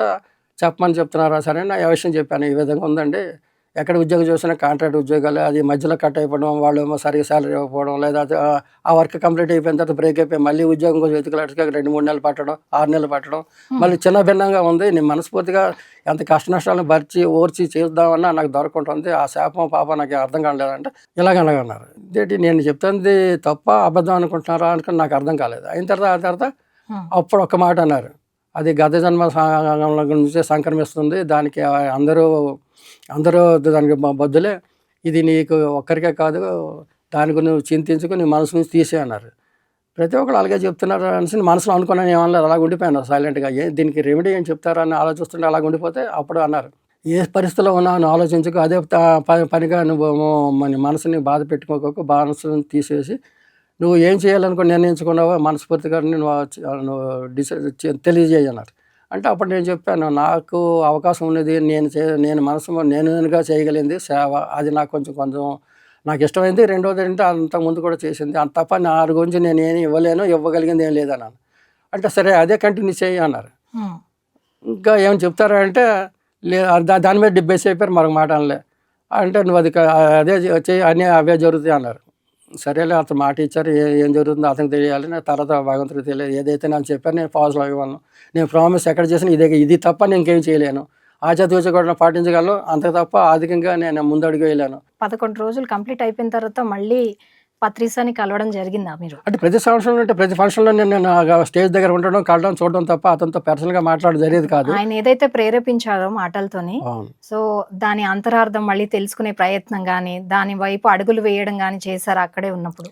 చెప్పమని చెప్తున్నారా, సరే నా విషయం చెప్పాను, ఈ విధంగా ఉందండి, ఎక్కడ ఉద్యోగం చూసినా కాంట్రాక్ట్ ఉద్యోగాలు, అది మధ్యలో కట్ అయిపోవడం, వాళ్ళు ఏమో సరిగ్గా శాలరీ ఇవ్వకపోవడం, లేదా ఆ వర్క్ కంప్లీట్ అయిపోయిన తర్వాత బ్రేక్ అయిపోయి మళ్ళీ ఉద్యోగం కోసం వెతుకులాటగా 2-3 నెలలు పట్టడం, 6 నెలలు పట్టడం, మళ్ళీ చిన్న భిన్నంగా ఉంది. నేను మనస్ఫూర్తిగా ఎంత కష్ట నష్టాలను ఓర్చి చేద్దామన్నా నాకు దొరకుంటుంది, ఆ శాపం పాప నాకు అర్థం కాలేదంటే ఇలాగన్నారు. ఇదేంటి నేను చెప్తుంది తప్ప అబద్ధం అనుకుంటున్నారా అనుకుని నాకు అర్థం కాలేదు. అయిన తర్వాత అప్పుడు ఒక మాట అన్నారు, అది గత జన్మ నుంచి సంక్రమిస్తుంది, దానికి అందరూ దానికి బద్దులే, ఇది నీకు ఒక్కరికే కాదు, దాని గురించి నువ్వు చింతించుకు నీ మనసు నుంచి తీసే అన్నారు. ప్రతి ఒక్కరు అలాగే చెప్తున్నారు అనేసి మనసులో అనుకున్నాను, ఏమన్నా అలాగ ఉండిపోయాను సైలెంట్గా. దీనికి రెమెడీ ఏం చెప్తారని ఆలోచిస్తుంటే అలాగ ఉండిపోతే అప్పుడు అన్నారు, ఏ పరిస్థితిలో ఉన్నావు ఆలోచించుకో, అదే పనిగా నువ్వు మన మనసుని బాధ పెట్టుకోకు, మనసుని తీసేసి నువ్వు ఏం చేయాలనుకుని నిర్ణయించుకున్నావో మనస్ఫూర్తిగా నువ్వు డిసైడ్ తెలియజేయన్నారు. అంటే అప్పుడు నేను చెప్పాను, నాకు అవకాశం ఉన్నది, నేను మనసుగా చేయగలిగింది సేవ, అది నాకు కొంచెం నాకు ఇష్టమైంది. రెండోది ఏంటంటే అంతకుముందు కూడా చేసింది. అంత తప్ప నా గురించి నేనేమి ఇవ్వలేను, ఇవ్వగలిగింది ఏం లేదన్నాను. అంటే సరే అదే కంటిన్యూ చెయ్యి అన్నారు. హ్మ్. ఇంకా ఏమైనా చెప్తారా అంటే దాని మీద బేస్ అయిపోయారు, మరొక మాట అనలే. అంటే నువ్వు అది అదే చెయ్యి, అన్నీ అవే జరుగుతాయి అన్నారు. సరేలే అతను మాట ఇచ్చారు, ఏం జరుగుతుందో అతనికి తెలియాలి, నా తర్వాత భగవంతుడికి తెలియదు. ఏదైతే నాకు చెప్పారు నేను ఫాలో అవ్వను. నేను ప్రామిస్ ఎక్కడ చేసినా ఇది తప్ప నేను ఇంకేం చేయలేను. ఆచాతూచ కూడా పాటించగలను, అంతే తప్ప ఆర్థికంగా నేను ముందడుగు వేయలేను. 11 రోజులు కంప్లీట్ అయిపోయిన తర్వాత మళ్ళీ పత్రిసాని కలవడం జరిగిందా మీరు? అంటే ప్రతి సంవత్సరం అంటే ప్రతి ఫంక్షన్లో నేను స్టేజ్ దగ్గర ఉండడం, కలవడం, చూడడం తప్ప అతనితో పర్సనల్గా మాట్లాడడం జరిగేది కాదు. ఆయన ఏదైతే ప్రేరేపించారో మాటలతోని, అవును. సో దాని అంతరార్థం మళ్ళీ తెలుసుకునే ప్రయత్నం గాని, దాని వైపు అడుగులు వేయడం గాని చేశారా అక్కడే ఉన్నప్పుడు?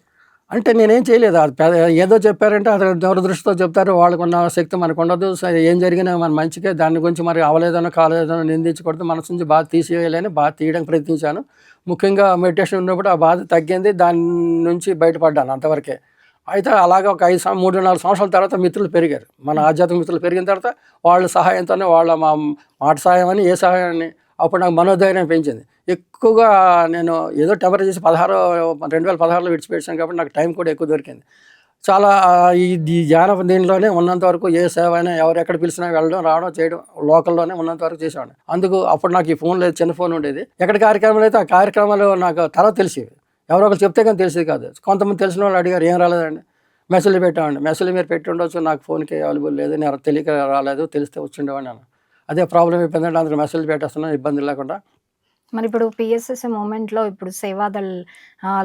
అంటే నేనేం చేయలేదు. అది ఏదో చెప్పారంటే అది దూరదృష్టితో చెప్తారు. వాళ్ళకున్న శక్తి మనకుండదు. సరే ఏం జరిగినా మన మంచికే. దాని గురించి మరి అవలేదనో, కాలేదనో నిందించకూడదు. మనసు నుంచి బాధ తీసేయాలని బాధ తీయడానికి ప్రయత్నించాను. ముఖ్యంగా మెడిటేషన్ ఉన్నప్పుడు ఆ బాధ తగ్గింది. దాని నుంచి బయటపడ్డాను అంతవరకే. అయితే అలాగా ఒక 3, 4 సంవత్సరాల తర్వాత మిత్రులు పెరిగారు. మన ఆధ్యాత్మిక మిత్రులు పెరిగిన తర్వాత వాళ్ళ సహాయంతోనే, వాళ్ళ మాట సహాయం అని, ఏ సహాయాన్ని, అప్పుడు నాకు మనోధైర్యం పెంచింది. ఎక్కువగా నేను ఏదో టెంపరేచర్ చేసి 2016లో విడిచిపెట్టాను కాబట్టి నాకు టైం కూడా ఎక్కువ దొరికింది. చాలా ఈ ధ్యాన దీనిలోనే ఉన్నంత వరకు ఏ సేవ అయినా ఎవరు ఎక్కడ పిలిచినా వెళ్ళడం, రావడం, చేయడం, లోకల్లోనే ఉన్నంత వరకు చేసేవాడిని. అందుకు అప్పుడు నాకు ఈ ఫోన్ లేదు, చిన్న ఫోన్ ఉండేది. ఎక్కడ కార్యక్రమాలు అయితే ఆ కార్యక్రమాలు నాకు తర్వాత తెలిసేవి. ఎవరో ఒకరు చెప్తే కానీ తెలిసేది కాదు. కొంతమంది తెలిసిన వాళ్ళు అడిగారు, ఏం రాలేదండి, మెసేజ్లు పెట్టామండి. మెసేజ్లు మీరు పెట్టి ఉండొచ్చు, నాకు ఫోన్కి అవైలబుల్ లేదు, నేను తెలియక రాలేదు, తెలిస్తే వచ్చిండేవాడిని అన్న. అదే ప్రాబ్లం అయిపోయిందంటే అందరూ మెసేజ్లు పెట్టేస్తున్నాను ఇబ్బంది లేకుండా. మరి ఇప్పుడు పిఎస్ఎస్ఎం మూవ్‌మెంట్‌లో ఇప్పుడు సేవాదళ్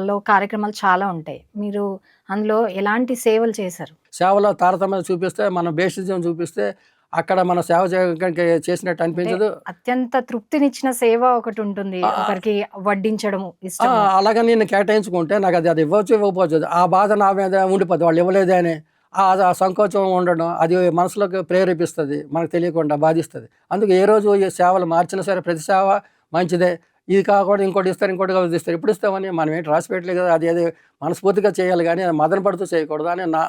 లో కార్యక్రమాలు చాలా ఉంటాయి. మీరు అందులో ఎలాంటి సేవలు చేశారు? సేవలో తారతమ్యం చూపిస్తే, మన బేసిజం చూపిస్తే అక్కడ మన సేవ చేయడానికి చేసినట్టు అంటే అనిపించదు. అత్యంత తృప్తినిచ్చిన సేవ ఒకటుంటుంది. ఒకరికి వడ్డించడము ఇష్టము. అలాగని నేను కేటాయించుకుంటే నాకు అది ఇవ్వచ్చు, ఇవ్వకపోవచ్చు. ఆ బాధ నా మీద ఉండిపోద్ది, వాళ్ళు ఇవ్వలేదే అని. ఆ సంకోచం ఉండడం, అది మనసులోకి ప్రేరేపిస్తుంది, మనకు తెలియకుండా బాధిస్తుంది. అందుకే ఏ రోజు ఈ సేవలు మార్చినా సరే ప్రతి సేవ మంచిదే. ఇది కాకుండా ఇంకోటి ఇస్తారు, ఇంకోటి ఇస్తారు. ఎప్పుడు ఇస్తామని మనం ఏంటి రాసి పెట్టలేదు కదా. అది మనస్ఫూర్తిగా చేయాలి కానీ మదన పడుతూ చేయకూడదు అని నా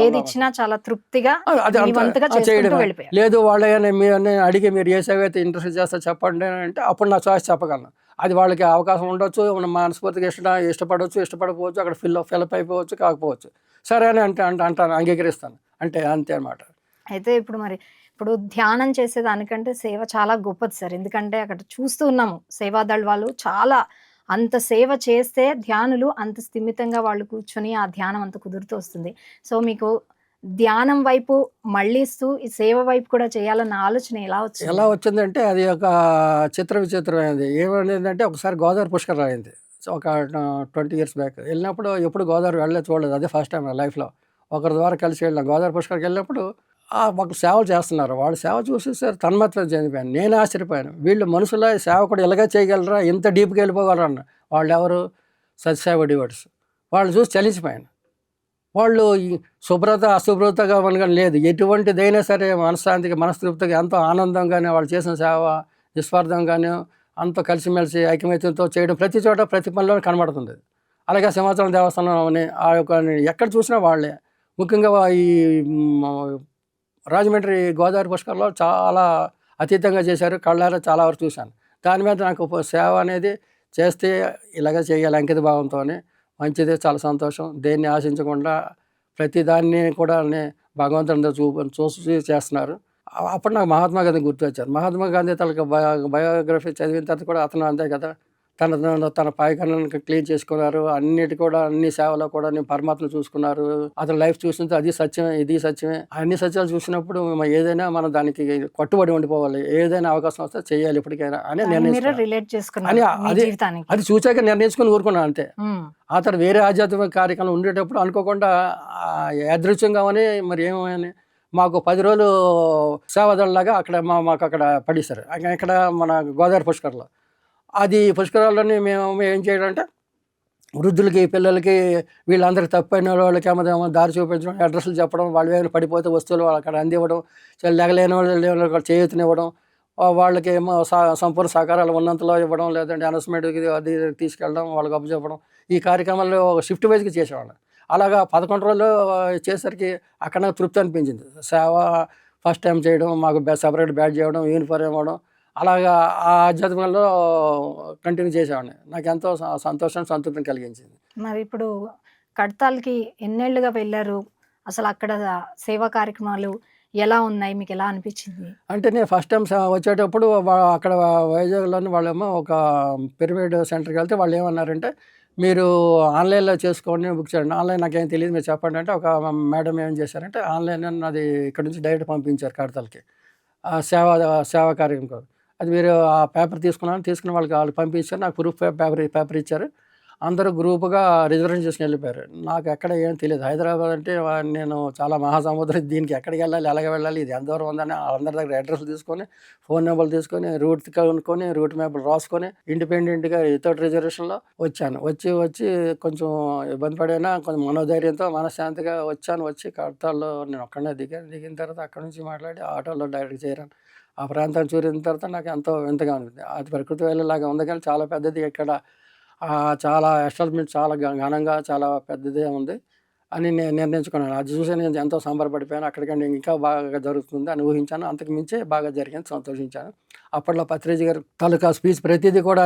ఏది ఇచ్చినా చాలా తృప్తిగా అది మీ వంతుగా చేసుకుంటూ చేయడమే. వెళ్ళిపోయారు. లేదు వాళ్ళని మీరు అడిగి మీరు ఏ సేవ అయితే ఇంట్రెస్ట్ చేస్తారు చెప్పండి అంటే అప్పుడు నా చాయిస్ చెప్పగలను. అది వాళ్ళకి అవకాశం ఉండొచ్చు, మనస్ఫూర్తిగా ఇష్టపడవచ్చు, ఇష్టపడకపోవచ్చు, అక్కడ ఫిల్అప్ అయిపోవచ్చు, కాకపోవచ్చు. సరే అని అంటాను, అంగీకరిస్తాను. అంటే అంతే అనమాట. అయితే ఇప్పుడు ధ్యానం చేసేదానికంటే సేవ చాలా గొప్పది సార్. ఎందుకంటే అక్కడ చూస్తూ ఉన్నాము. సేవాదళ్ వాళ్ళు చాలా అంత సేవ చేస్తే ధ్యానులు అంత స్థిమితంగా వాళ్ళు కూర్చొని ఆ ధ్యానం అంత కుదురుతూ వస్తుంది. సో మీకు ధ్యానం వైపు మళ్ళిస్తూ ఈ సేవ వైపు కూడా చేయాలన్న ఆలోచన ఎలా వచ్చింది? ఎలా వచ్చిందంటే అది ఒక విచిత్రమైనది. ఏమైందంటే ఒకసారి గోదావరి పుష్కరాలు అయింది. సో ఒక 20 ఇయర్స్ బ్యాక్ వెళ్ళినప్పుడు ఎప్పుడు గోదావరి వెళ్ళలేదు, చూడలేదు. అదే ఫస్ట్ టైం నా లైఫ్లో. ఒకరి ద్వారా కలిసి వెళ్ళాం. గోదావరి పుష్కరానికి వెళ్ళినప్పుడు ఒక సేవలు చేస్తున్నారు. వాళ్ళు సేవ చూసేసారు, తన్మయత్వం చెందిపోయాను. నేను ఆశ్చర్యపోయాను. వీళ్ళు మనుషుల సేవ కూడా ఇలాగే చేయగలరా, ఇంత డీప్గా వెళ్ళిపోగలరా అన్న. వాళ్ళు ఎవరు? సత్యసాయి డివోటీస్. వాళ్ళు చూసి చలించిపోయాను. వాళ్ళు ఈ శుభ్రత, అశుభ్రతగా మనగానే లేదు. ఎటువంటిదైనా సరే మనశ్శాంతిగా, మనస్తృప్తిగా, ఎంతో ఆనందంగానే వాళ్ళు చేసిన సేవ నిస్వార్థంగానే అంత కలిసిమెలిసి ఐకమత్యంతో చేయడం ప్రతి చోట, ప్రతి పనిలో కనబడుతుంది. అలాగే సింహాచలం దేవస్థానం అని ఆ యొక్క ఎక్కడ చూసినా వాళ్ళే. ముఖ్యంగా ఈ రాజమండ్రి గోదావరి పుష్కరాల్లో చాలా అతీతంగా చేశారు. కళ్ళారా చాలా వరకు చూశాను. దాని మీద నాకు సేవ అనేది చేస్తే ఇలాగే చేయాలి అంకిత భావంతోనే. మంచిదే, చాలా సంతోషం. దేన్ని ఆశించకుండా ప్రతి దాన్ని కూడా భగవంతుని చూసి చేస్తున్నారు. అప్పుడు నాకు మహాత్మా గాంధీ గుర్తొచ్చారు. మహాత్మా గాంధీ తాలూకా బయోగ్రఫీ చదివిన తర్వాత కూడా అతను అంతే కదా, తన పైకన్నాన్ని క్లీన్ చేసుకున్నారు. అన్ని సేవలో కూడా నేను పరమాత్మను చూసుకున్నారు. అతని లైఫ్ చూసిన అది సత్యమే, ఇది సత్యమే. అన్ని సత్యాలు చూసినప్పుడు ఏదైనా మనం దానికి కట్టుబడి ఉండిపోవాలి. ఏదైనా అవకాశం వస్తే చేయాలి ఎప్పటికైనా అని అది చూసాక నిర్ణయించుకుని ఊరుకున్నాను అంతే. ఆ తర్వాత వేరే ఆధ్యాత్మిక కార్యక్రమం ఉండేటప్పుడు అనుకోకుండా యాదృచ్ఛికంగానే మరి ఏమని మాకు 10 రోజులు సేవాదళలాగా అక్కడ మాకు అక్కడ పడేశారు. ఇక్కడ మన గోదావరి పుష్కర్లో. అది పుష్కరాల్లోని మేము ఏం చేయడం అంటే వృద్ధులకి, పిల్లలకి, వీళ్ళందరికీ తప్పైన వాళ్ళకి ఏమో దారి చూపించడం, అడ్రస్లు చెప్పడం, వాళ్ళు ఏమైనా పడిపోతే వస్తువులు అక్కడ అందివ్వడం, లెగలేని వాళ్ళు చేయూతనివ్వడం, వాళ్ళకి ఏమో సంపూర్ణ సహకారాలు ఉన్నంతలో ఇవ్వడం, లేదంటే అనౌన్స్మెంట్కి అది తీసుకెళ్ళడం, వాళ్ళకి అప్పచెప్పడం. ఈ కార్యక్రమాల్లో షిఫ్ట్ వైజ్గా చేసేవాళ్ళం. అలాగా 11 రోజులు చేసరికి అక్కడ నాకు తృప్తి అనిపించింది. సేవ ఫస్ట్ టైం చేయడం, మాకు సెపరేట్ బ్యాడ్జ్ ఇవ్వడం, యూనిఫామ్ ఇవ్వడం, అలాగా ఆ ఆధ్యాత్మికంలో కంటిన్యూ చేసేవాడిని. నాకు ఎంతో సంతోషం, సంతృప్తిని కలిగించింది. మరి ఇప్పుడు కడతాల్‌కి ఎన్నేళ్లుగా వెళ్లారు? అసలు అక్కడ సేవా కార్యక్రమాలు ఎలా ఉన్నాయి? మీకెలా అనిపించింది? అంటే నేను ఫస్ట్ టైమ్ వచ్చేటప్పుడు అక్కడ వైజాగ్‌లోని వాళ్ళేమో ఒక పిరమిడ్ సెంటర్‌కి వెళ్తే వాళ్ళు ఏమన్నారంటే, మీరు ఆన్‌లైన్‌లో చేసుకోండి, బుక్ చేయండి. ఆన్‌లైన్ నాకేం తెలీదు, మీరు చెప్పండి అంటే, ఒక మేడం ఏం చేశారంటే ఆన్‌లైన్ నాది ఇక్కడ నుంచి డైరెక్ట్ పంపించారు కడతాలకి. సేవా కార్యక్రమం కోసం. అది మీరు ఆ పేపర్ తీసుకుని వాళ్ళకి పంపించారు. నాకు ప్రూఫ్ పేపర్ ఇచ్చారు. అందరూ గ్రూప్‌గా రిజర్వేషన్ చేసుకొని వెళ్ళిపోయారు. నాకు ఎక్కడ ఏం తెలీదు. హైదరాబాద్ అంటే నేను చాలా మహాసముద్రం, దీనికి ఎక్కడికెళ్ళాలి, ఎలాగ వెళ్ళాలి, ఇది ఎంత దూరం ఉందని అందరి దగ్గర అడ్రస్‌లు తీసుకొని, ఫోన్ నెంబర్లు తీసుకొని, రూట్ కనుక్కొని, రూట్ మ్యాప్‌లు రాసుకొని, ఇండిపెండెంట్‌గా వితౌట్ రిజర్వేషన్‌లో వచ్చాను. వచ్చి కొంచెం ఇబ్బంది పడినా కొంచెం మనోధైర్యంతో, మనశ్శాంతిగా వచ్చాను. వచ్చి కడతాల్లో నేను ఒక్కడినే దిగాను. దిగిన తర్వాత అక్కడి నుంచి మాట్లాడి ఆటోలో డైరెక్ట్‌గా చేరాను. ఆ ప్రాంతాన్ని చూసిన తర్వాత నాకు ఎంతో వింతగా అనిపించింది. అది ప్రకృతి వెళ్ళలాగా ఉంది కానీ చాలా పెద్దది ఇక్కడ. చాలా ఎస్టాబ్లిష్మెంట్ చాలా ఘనంగా చాలా పెద్దదే ఉంది అని నేను నిర్ణయించుకున్నాను. అది చూసి నేను ఎంతో సంబరపడిపోయాను. అక్కడికంటే ఇంకా బాగా జరుగుతుంది అని ఊహించాను. అంతకు మించే బాగా జరిగింది, సంతోషించాను. అప్పట్లో పత్రిజీ గారు తాలూకా స్పీచ్ ప్రతిదీ కూడా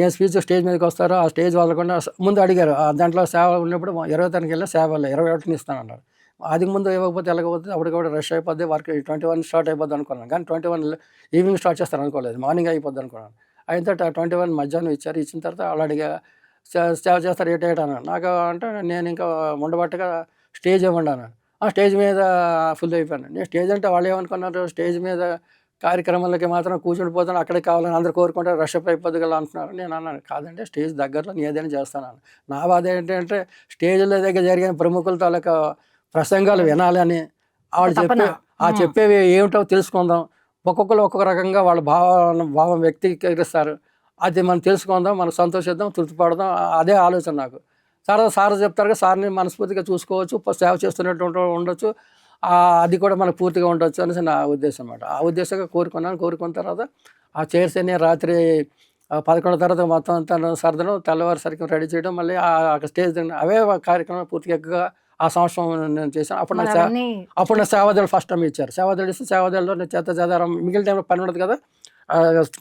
ఏ స్పీచ్ స్టేజ్ మీదకి వస్తారో ఆ స్టేజ్ వదలకుండా ముందు అడిగారు. దాంట్లో సేవ ఉన్నప్పుడు 20 తారీఖు వెళ్ళిన సేవ 21 ఇస్తానన్నారు. అది ముందు ఇవ్వకపోతే వెళ్ళకపోతే అప్పుడు కూడా రష్ అయిపోద్ది, వర్క్ 21 స్టార్ట్ అయిపోద్ది అనుకున్నాను. కానీ 21 ఈవినింగ్ స్టార్ట్ చేస్తారు అనుకోలేదు, మార్నింగ్ అయిపోద్ది అనుకున్నాను. అయిన తర్వాత 21 మధ్యాహ్నం ఇచ్చారు. ఇచ్చిన తర్వాత వాళ్ళు అడిగా సేవ చేస్తారు ఏటేట అన్నాను. నాకు అంటే నేను ఇంకా ఉండబట్టగా స్టేజ్ ఇవ్వండి అన్నాను. ఆ స్టేజ్ మీద ఫుల్ అయిపోయాను. నేను స్టేజ్ అంటే వాళ్ళు ఏమనుకున్నారు, స్టేజ్ మీద కార్యక్రమాలకి మాత్రం కూర్చుని పోతాను, అక్కడే కావాలని అందరూ కోరుకుంటారు, రష్ అప్ అయిపోద్ది కదా అంటున్నారు. నేను అన్నాను, కాదండి స్టేజ్ దగ్గరలో నేను ఏదైనా చేస్తాను. నా బాధ ఏంటంటే స్టేజ్ల దగ్గర జరిగిన ప్రముఖుల తాలూకా ప్రసంగాలు వినాలని, వాళ్ళు తపన. చెప్పేవి ఏమిటో తెలుసుకుందాం. ఒక్కొక్కరు ఒక్కొక్క రకంగా వాళ్ళ భావం వ్యక్తీకరిస్తారు. అది మనం తెలుసుకుందాం, మనం సంతోషిద్దాం, తృప్తిపడదాం, అదే ఆలోచన నాకు. సార్ చెప్తారు కదా, సార్ని మనస్ఫూర్తిగా చూసుకోవచ్చు, సేవ చేస్తున్నట్టు ఉండొచ్చు, అది కూడా మనకు పూర్తిగా ఉండొచ్చు అనేసి నా ఉద్దేశం అన్నమాట. ఆ ఉద్దేశంగా కోరుకున్న తర్వాత ఆ చైర్స్ అన్ని రాత్రి 11 తర్వాత మొత్తం అంతా సర్దడం, తెల్లవారుసరికి రెడీ చేయడం, మళ్ళీ స్టేజ్ దగ్గర అవే కార్యక్రమం పూర్తిగా ఎక్కువగా ఆ సంవత్సరం నేను చేశాను. మరి అవన్నీ అప్పుడు నాకు సేవాదళం ఫస్ట్ టైం ఇచ్చారు. సేవాదళం ఇస్తే సేవాదళంలో నేను చెత్త చెదారం మిగిలిన టైంలో పని ఉండదు కదా,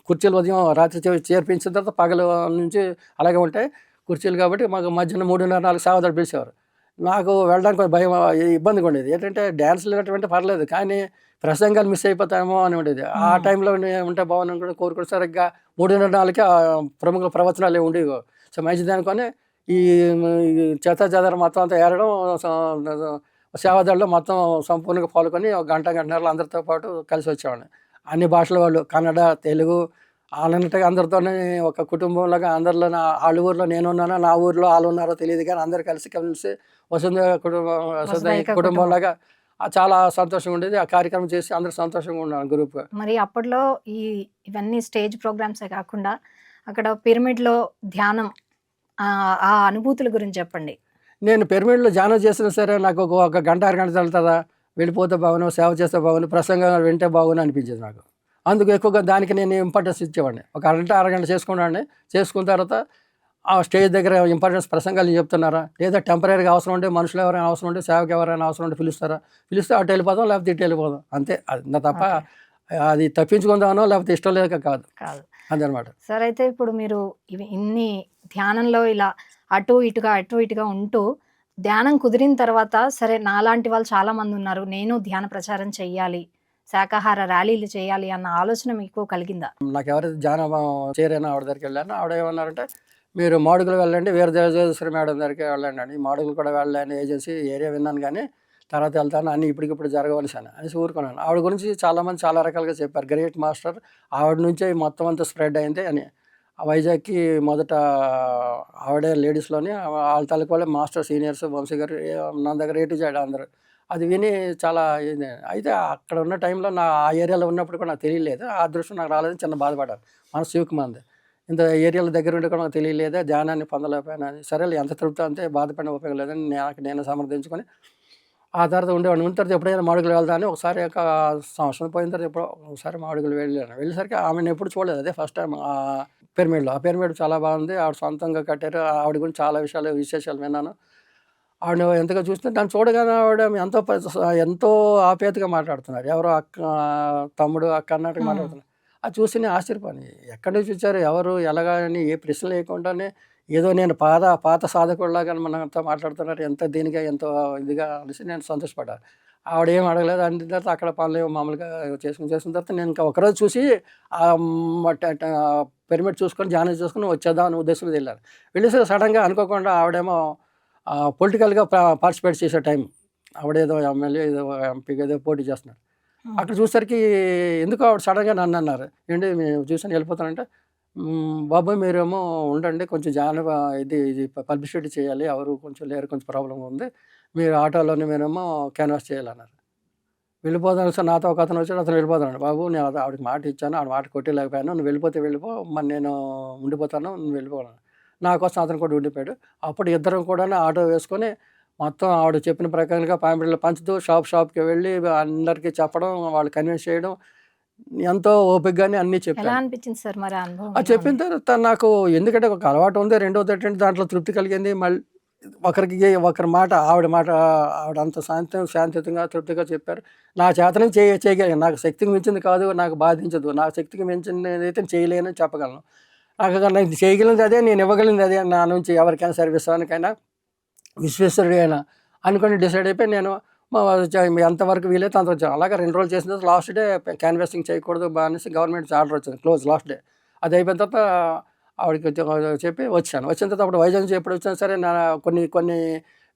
కుర్చీలు ఉదయం రాత్రి చేర్పించిన తర్వాత పగలు నుంచి అలాగే ఉంటాయి కుర్చీలు. కాబట్టి మాకు మధ్యాహ్నం 3:30, 4 సేవాదళం పిలిచేవారు. నాకు వెళ్ళడానికి కొంచెం భయం, ఇబ్బందిగా ఉండేది. ఏంటంటే డ్యాన్స్లు వినటువంటి పర్లేదు, కానీ ప్రసంగాలు మిస్ అయిపోతామో అని ఉండేది. ఆ టైంలో ఉంటే బాగుంది అనుకుంటే కోరుకుంటే సరిగ్గా 3:30, 4కి ప్రముఖ ప్రవచనాలు ఉండేవి. సో మంచిది అనుకొని ఈ చెత్త చెదారం మొత్తం అంతా ఏరడం, సేవాదళంలో మొత్తం సంపూర్ణంగా పాల్గొని ఒక గంటన్నరలో అందరితో పాటు కలిసి వచ్చేవాడిని. అన్ని భాషల వాళ్ళు, కన్నడ, తెలుగు అన్నట్టుగా అందరితోనే ఒక కుటుంబంలాగా, అందరిలో వాళ్ళ ఊర్లో నేనున్నానో, నా ఊర్లో వాళ్ళు ఉన్నారో తెలియదు కానీ అందరు కలిసి వసుంధర వసుధైక కుటుంబంలాగా చాలా సంతోషంగా ఉండేది. ఆ కార్యక్రమం చేసి అందరూ సంతోషంగా ఉన్నాను గ్రూప్గా. మరి అప్పట్లో ఇవన్నీ స్టేజ్ ప్రోగ్రామ్సే కాకుండా అక్కడ పిరమిడ్‌లో ధ్యానం, ఆ అనుభూతుల గురించి చెప్పండి. నేను పిరమిడ్‌లో ధ్యానం చేసినా సరే నాకు ఒక గంట, అరగంట తగులుతుందా, వెళ్ళిపోతే బాగును, సేవ చేస్తే బాగును, ప్రసంగాలు వింటే బాగును అనిపించేది నాకు. అందుకు ఎక్కువగా దానికి నేను ఇంపార్టెన్స్ ఇచ్చేవాడిని. ఒక అరగంట చేసుకునేవాడిని. చేసుకున్న తర్వాత ఆ స్టేజ్ దగ్గర ఇంపార్టెన్స్ ప్రసంగాలు చెప్తున్నారా, లేదా టెంపరరీగా అవసరం ఉంటే, మనుషులు ఎవరైనా అవసరం ఉంటే, సేవకి ఎవరైనా అవసరం ఉంటే పిలుస్తారా, పిలిస్తే అటు వెళ్ళిపోదాం, లేకపోతే ఇటు వెళ్ళిపోదాం, అంతే. అది తప్ప అది తప్పించుకుందామనో లేకపోతే ఇష్టం లేక కాదు. అదనమాట. సరే, అయితే ఇప్పుడు మీరు ఇన్ని ధ్యానంలో ఇలా అటు ఇటుగా ఉంటూ ధ్యానం కుదిరిన తర్వాత, సరే నాలాంటి వాళ్ళు చాలా మంది ఉన్నారు, నేను ధ్యాన ప్రచారం చెయ్యాలి, శాకాహార ర్యాలీలు చేయాలి అన్న ఆలోచన మీకు కలిగిందా? నాకు ఎవరైతే ధ్యానం చేరైనా ఆవిడ దగ్గరికి వెళ్ళాను, ఆవిడ ఏమన్నారంటే, మీరు మాడుగులు వెళ్ళండి, వీర దేవసేశ్వరి మేడం దగ్గరికి వెళ్ళండి అని. మాడుగులు కూడా వెళ్ళాను, ఏజెన్సీ ఏరియా విన్నాను కానీ తర్వాత వెళ్తాను, అన్నీ ఇప్పటికిప్పుడు జరగవలసాను అనేసి ఊరుకున్నాను. ఆవిడ గురించి చాలామంది చాలా రకాలుగా చెప్పారు. గ్రేట్ మాస్టర్, ఆవిడ నుంచే మొత్తం అంతా స్ప్రెడ్ అయింది అని. వైజాగ్కి మొదట ఆవిడే లేడీస్లోని వాళ్ళ తాలూకు వాళ్ళే మాస్టర్, సీనియర్స్, వంశీ గారు, నా దగ్గర ఏ టు జెడ్ అందరూ. అది విని చాలా ఇది. అయితే అక్కడ ఉన్న టైంలో ఆ ఏరియాలో ఉన్నప్పుడు కూడా నాకు తెలియలేదు. ఆ అదృష్టం నాకు రాలేదని చిన్న బాధపడ్డాను. మనసు చివుకుమంది. ఇంత ఏరియాల దగ్గర ఉండి కూడా నాకు తెలియలేదా, ధ్యానాన్ని పొందలేకపోయానని. సరేలే, ఎంత తృప్తి అంతే, బాధపడిన ఉపయోగం లేదని నేను సమర్థించుకొని ఆ తర్వాత ఉండేవాడిని. ఉన్న తర్వాత ఎప్పుడైనా మాడుగులు వెళ్దామని ఒకసారి ఒక సంవత్సరం పోయిన తర్వాత ఎప్పుడో ఒకసారి మాడుగులు వెళ్ళాను. వెళ్ళేసరికి ఆమెను ఎప్పుడు చూడలేదు, అదే ఫస్ట్ టైం పిరమిడ్‌లో. ఆ పిరమిడ్ చాలా బాగుంది, ఆవిడ సొంతంగా కట్టారు. ఆవిడ గురించి చాలా విశేషాలు విన్నాను. ఆవిడని ఎంతగా చూస్తే నన్ను చూడగానే ఆవిడ ఎంతో ఆప్యాయతగా మాట్లాడుతున్నారు. ఎవరో అక్క, తమ్ముడు, అక్క అన్నట్టుగా మాట్లాడుతున్నారు. అది చూసి నేను ఆశ్చర్యపోయాను. ఎక్కడి నుంచి వచ్చారు, ఎవరు, ఎలాగా అని ఏ ప్రశ్న లేకుండానే ఏదో నేను పాత సాధకుడిలాగా మనతో మాట్లాడుతున్నారు. ఎంత దీనిగా, ఎంతో ఇదిగా అనేసి నేను సంతోషపడ్డాను. ఆవిడేం అడగలేదు. అన్న తర్వాత అక్కడ పనులు మామూలుగా చేసుకున్న తర్వాత నేను ఇంకా ఒకరోజు చూసి పిరమిడ్ చూసుకొని, ధ్యానం చూసుకొని వచ్చేద్దాం అనే ఉద్దేశంతో వెళ్ళాను. వెళ్ళేసి సడన్గా అనుకోకుండా ఆవిడేమో పొలిటికల్గా పార్టిసిపేట్ చేసే టైం. ఆవిడేదో ఎమ్మెల్యే, ఏదో ఎంపీగా ఏదో పోటీ చేస్తున్నారు. అక్కడ చూసేసరికి ఎందుకో ఆవిడ సడన్గా నన్ను అన్నారు, ఏంటి మేము చూసాను వెళ్ళిపోతానంటే, బాబోయ్ మీరేమో ఉండండి, కొంచెం ఇది పబ్లిసిటీ చేయాలి, ఎవరు కొంచెం లేరు, కొంచెం ప్రాబ్లం ఉంది, మీరు ఆటోలోనే మీరేమో క్యాన్వాస్ చేయాలన్నారు. వెళ్ళిపోతాను సార్, నాతో ఒక అతను వచ్చాడు, అతను వెళ్ళిపోతాను. బాబు నేను ఆవిడకి మాట ఇచ్చాను, ఆవిడ మాట కొట్టేలేకపోయాను, నువ్వు వెళ్ళిపోతే వెళ్ళిపో, మరి నేను ఉండిపోతాను, నువ్వు వెళ్ళిపోను. నా కోసం అతను కూడా ఉండిపోయాడు. అప్పుడు ఇద్దరం కూడా ఆటో వేసుకొని మొత్తం ఆవిడ చెప్పిన ప్రకారంగా పాంప్లెట్లు పంచుతూ షాప్కి వెళ్ళి అందరికీ చెప్పడం, వాళ్ళు కన్విన్స్ చేయడం, ఎంతో ఓపికగానే అన్నీ ఎలా చెప్పాను. అనిపించింది సార్ మరి ఆ అనుభవం? అది చెప్పిన తర్వాత నాకు ఎందుకంటే ఒక అలవాటు ఉంది, రెండోది ఏంటంటే దాంట్లో తృప్తి కలిగింది. మళ్ళీ ఒకరి మాట ఆవిడ అంత శాంతియుతంగా తృప్తిగా చెప్పారు. నా చేతనే చేయగలిగాను. నాకు శక్తికి మించింది కాదు, నాకు బాధించదు. నా శక్తికి మించింది అయితే చేయలేనని చెప్పగలను. నాకు చేయగలిగింది అదే, నేను ఇవ్వగలిగింది అదే. నా నుంచి ఎవరికైనా సర్వీస్ అవనికైనా విశ్వేశ్వరుడు అయినా అనుకొని డిసైడ్ అయిపోయి నేను ఎంతవరకు వీలైతే అంతవరకు అలాగే 2 రోజులు చేసిన తర్వాత లాస్ట్ డే క్యాన్వాసింగ్ చేయకూడదు అనేసి గవర్నమెంట్ ఆర్డర్ వచ్చింది, క్లోజ్ లాస్ట్ డే. అది అయిపోయిన తర్వాత ఆవిడకి చెప్పి వచ్చాను. వచ్చిన తర్వాత అప్పుడు వైజాగ్ నుంచి ఎప్పుడు వచ్చినా సరే నా కొన్ని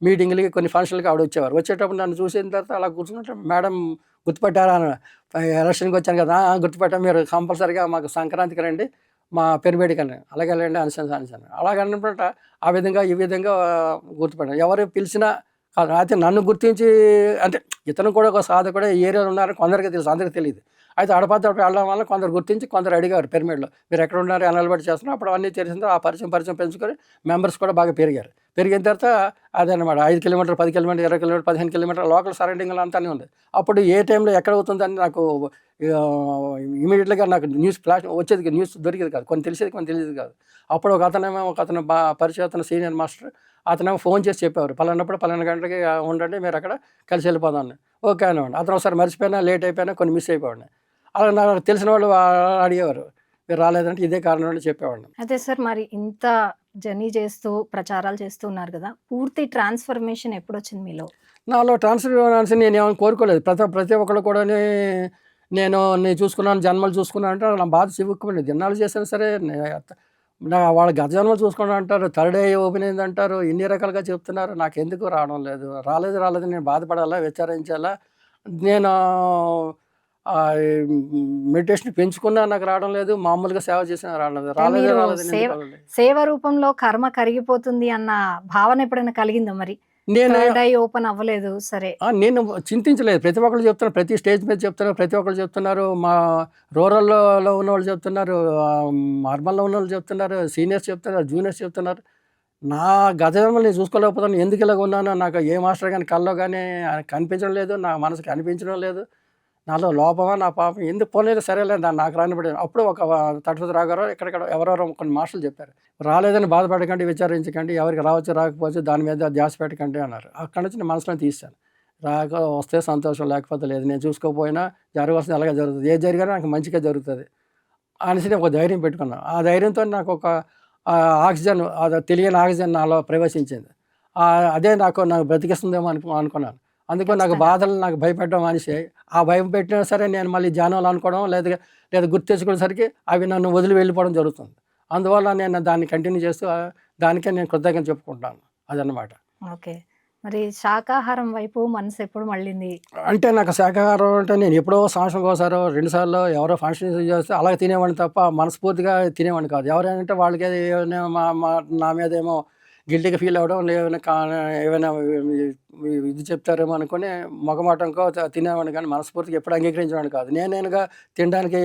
మీటింగ్లకి, కొన్ని ఫంక్షన్లకి ఆవిడ వచ్చేవారు. వచ్చేటప్పుడు నన్ను చూసిన తర్వాత అలా కూర్చున్నట్టు, మేడం గుర్తుపట్టారా అని, ఎలక్షన్కి వచ్చాను కదా, గుర్తుపెట్టాను, మీరు కంపల్సరీగా మాకు సంక్రాంతికి రండి, మా పిరమిడ్కి అని. అలాగే వెళ్ళండి అనేసాను. అలాగన్నమాట ఆ విధంగా ఈ విధంగా గుర్తుపట్టాను. ఎవరు పిలిచినా కాదు, అయితే నన్ను గుర్తించి, అంటే ఇతను కూడా ఒక సాధకుడే ఈ ఏరియాలో ఉన్నారని కొందరికి తెలుసు, అందరికీ తెలియదు. అయితే అడపాదడప వెళ్ళడం వల్ల కొందరు గుర్తించి కొందరు అడిగారు పిరమిడ్లో, మీరు ఎక్కడ ఉన్నారు, నిలబడి చేస్తున్నారు. అప్పుడు అన్నీ తెలిసిందో ఆ పరిచయం పెంచుకొని మెంబర్స్ కూడా బాగా పెరిగారు. పెరిగిన తర్వాత అదనమాట 5 kilometre, 10 kilometre, 20 kilometre, 15 kilometre local సరౌండింగ్లో అంతానే ఉంది. అప్పుడు ఏ టైంలో ఎక్కడ అవుతుందని నాకు ఇమీడియట్గా నాకు ఫ్లాష్ వచ్చేది, న్యూస్ దొరికేది కాదు. కొన్ని తెలిసేది, కొన్ని తెలియదు కాదు. అప్పుడు ఒక అతను పరిచయం, అతను సీనియర్ మాస్టర్, అతనేమో ఫోన్ చేసి చెప్పేవారు, పలానప్పుడు పలానా గంటలకి ఉండండి, మీరు అక్కడ కలిసి వెళ్ళిపోదాన్ని. ఓకే అనేవాడిని. అతను ఒకసారి మర్చిపోయినా, లేట్ అయిపోయినా, కొన్ని మిస్ అయిపోయాడిని. అలా నాకు తెలిసిన వాళ్ళు అడిగేవారు, మీరు రాలేదంటే ఇదే కారణం అని చెప్పేవాడిని. అదే సార్, మరి ఇంత జర్నీ చేస్తూ ప్రచారాలు చేస్తూ ఉన్నారు కదా, పూర్తి ట్రాన్స్ఫర్మేషన్ ఎప్పుడు వచ్చింది మీలో? నాలో ట్రాన్స్ఫర్మేషన్ నేను ఏమైనా కోరుకోలేదు. ప్రతి ఒక్కళ్ళు కూడా నేను చూసుకున్నాను, జన్మలు చూసుకున్నాను అంటే నా బాధ చివుక్కుపోయింది. ఎన్నాళ్ళు చేసినా సరే వాళ్ళ గత జన్మలు చూసుకున్నాను అంటారు, థర్డ్ ఐ ఓపెన్ అయింది అంటారు, ఇన్ని రకాలుగా చెప్తున్నారు. నాకెందుకు రావడం లేదు, రాలేదు నేను బాధపడాలా, విచారించాలా? నేను మెడిటేషన్ పెంచుకున్నా నాకు రావడం లేదు, మామూలుగా సేవ చేసినా రావడం లేదు. సేవ రూపంలో కర్మ కరిగిపోతుంది అన్న భావన ఎప్పుడైనా కలిగిందా? మరి నేను ఓపెన్ అవ్వలేదు సరే, నేను చింతించలేదు. ప్రతి ఒక్కళ్ళు చెప్తున్నారు, ప్రతి స్టేజ్ మీద చెప్తున్నారు, ప్రతి ఒక్కళ్ళు చెప్తున్నారు. మా రూరల్లో ఉన్న వాళ్ళు చెప్తున్నారు, అర్బన్లో ఉన్న వాళ్ళు చెప్తున్నారు, సీనియర్స్ చెప్తున్నారు, జూనియర్స్ చెప్తున్నారు. నా గత జన్మలు నేను చూసుకోలేకపోతాను, ఎందుకు ఇలాగ ఉన్నానో నాకు ఏ మాస్టర్ కానీ కల్లో కానీ కనిపించడం లేదు, నా మనసుకి అనిపించడం లేదు. నాలో లోపమా, నా పాపం, ఎందుకు పోలేదు, సరేలేదు, దాన్ని నాకు రానిపడేది. అప్పుడు ఒక తటపతి రాగారో ఎక్కడెక్కడ ఎవరెవరో కొన్ని మాస్టర్లు చెప్పారు, రాలేదని బాధపడకండి, విచారించకండి, ఎవరికి రావచ్చు రాకపోవచ్చు దాని మీద ధ్యాస పెట్టకండి అన్నారు. అక్కడి నుంచి నేను మనసులో తీశాను, వస్తే సంతోషం, లేకపోతే లేదు, నేను చూసుకోకపోయినా జరగవలసింది అలాగే జరుగుతుంది, ఏది జరిగినా నాకు మంచిగా జరుగుతుంది అనేసి నేను ఒక ధైర్యం పెట్టుకున్నాను. ఆ ధైర్యంతో నాకు ఒక ఆక్సిజన్, అది తెలియని ఆక్సిజన్ నాలో ప్రవేశించింది. అదే నాకు బ్రతికిస్తుందేమో అనుకున్నాను. అందుకని నాకు బాధలు, నాకు భయపెట్టడం మనిషి, ఆ భయం పెట్టినా సరే నేను మళ్ళీ ధ్యానాలు అనుకోవడం లేదా గుర్తు తెచ్చుకునేసరికి అవి నన్ను వదిలి వెళ్ళిపోవడం జరుగుతుంది. అందువల్ల నేను దాన్ని కంటిన్యూ చేస్తూ దానికే నేను కృతజ్ఞత చెప్పుకుంటాను. అదన్నమాట. ఓకే, మరి శాకాహారం వైపు మనసు ఎప్పుడు మళ్ళింది? అంటే నాకు శాకాహారం అంటే నేను ఎప్పుడో సంవత్సరం ఒకసారో 2 సార్లు ఎవరో ఫంక్షన్ చేస్తే అలాగే తినేవాడిని తప్ప మనస్ఫూర్తిగా తినేవాడిని కాదు. ఎవరైనా వాళ్ళకి నా మీద ఏమో గిల్టీగా ఫీల్ అవ్వడం, ఏమైనా ఇది చెప్తారేమో అనుకుని మొగమాటంకో తినేవాడిని, కానీ మనస్ఫూర్తిగా ఎప్పుడు అంగీకరించేవాడిని కాదు. నేనుగా తినడానికి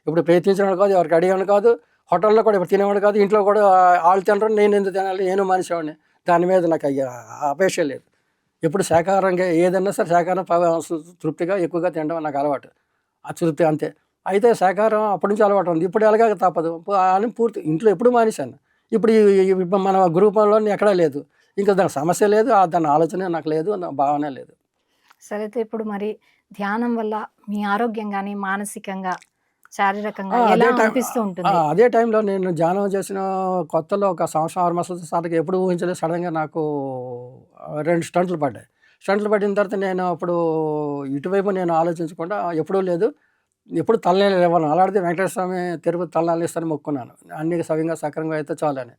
ఇప్పుడు ప్రయత్నించేవాడు కాదు, ఎవరికి అడిగేవాడిని కాదు, హోటల్లో కూడా ఇప్పుడు తినేవాడు కాదు, ఇంట్లో కూడా వాళ్ళు తినరు, నేను ఎందుకు తినాలి, నేను మనిషివాడిని. దాని మీద నాకు అపేక్ష లేదు. ఎప్పుడు శాకాహారంగా ఏదన్నా సరే శాకాహారం తృప్తిగా ఎక్కువగా తినడం నాకు అలవాటు, ఆ తృప్తి అంతే. అయితే శాకాహారం అప్పటి నుంచి అలవాటు ఉంది, ఇప్పుడు ఎలాగ తప్పదు అని పూర్తి ఇంట్లో ఎప్పుడు మానేశాను. ఇప్పుడు మన గ్రూపంలో ఎక్కడా లేదు, ఇంకా దాని సమస్య లేదు, దాని ఆలోచన నాకు లేదు, నా భావన లేదు. సరే, ఇప్పుడు మరి ధ్యానం వల్ల మీ ఆరోగ్యం కానీ మానసికంగా శారీరకంగా అదే ఎలా టైం అనిపిస్తూ ఉంటుంది? అదే టైంలో నేను ధ్యానం చేసిన కొత్తలో ఒక సంవత్సరం 6 మాసాల తర్వాత ఎప్పుడు ఊహించలేదు సడన్‌గా నాకు 2 స్టంట్లు పడ్డాయి. స్టంట్లు పడిన తర్వాత నేను అప్పుడు ఇటువైపు నేను ఆలోచించకుండా ఎప్పుడూ లేదు. ఎప్పుడు తలనీళ్ళు ఇవ్వను. అలాంటిది వెంకటేశ్వర స్వామి తిరుపతి తలనీళ్ళు ఇస్తారని మొక్కుకున్నాను. అన్నీ సవ్యంగా సక్రమంగా అయితే చాలని.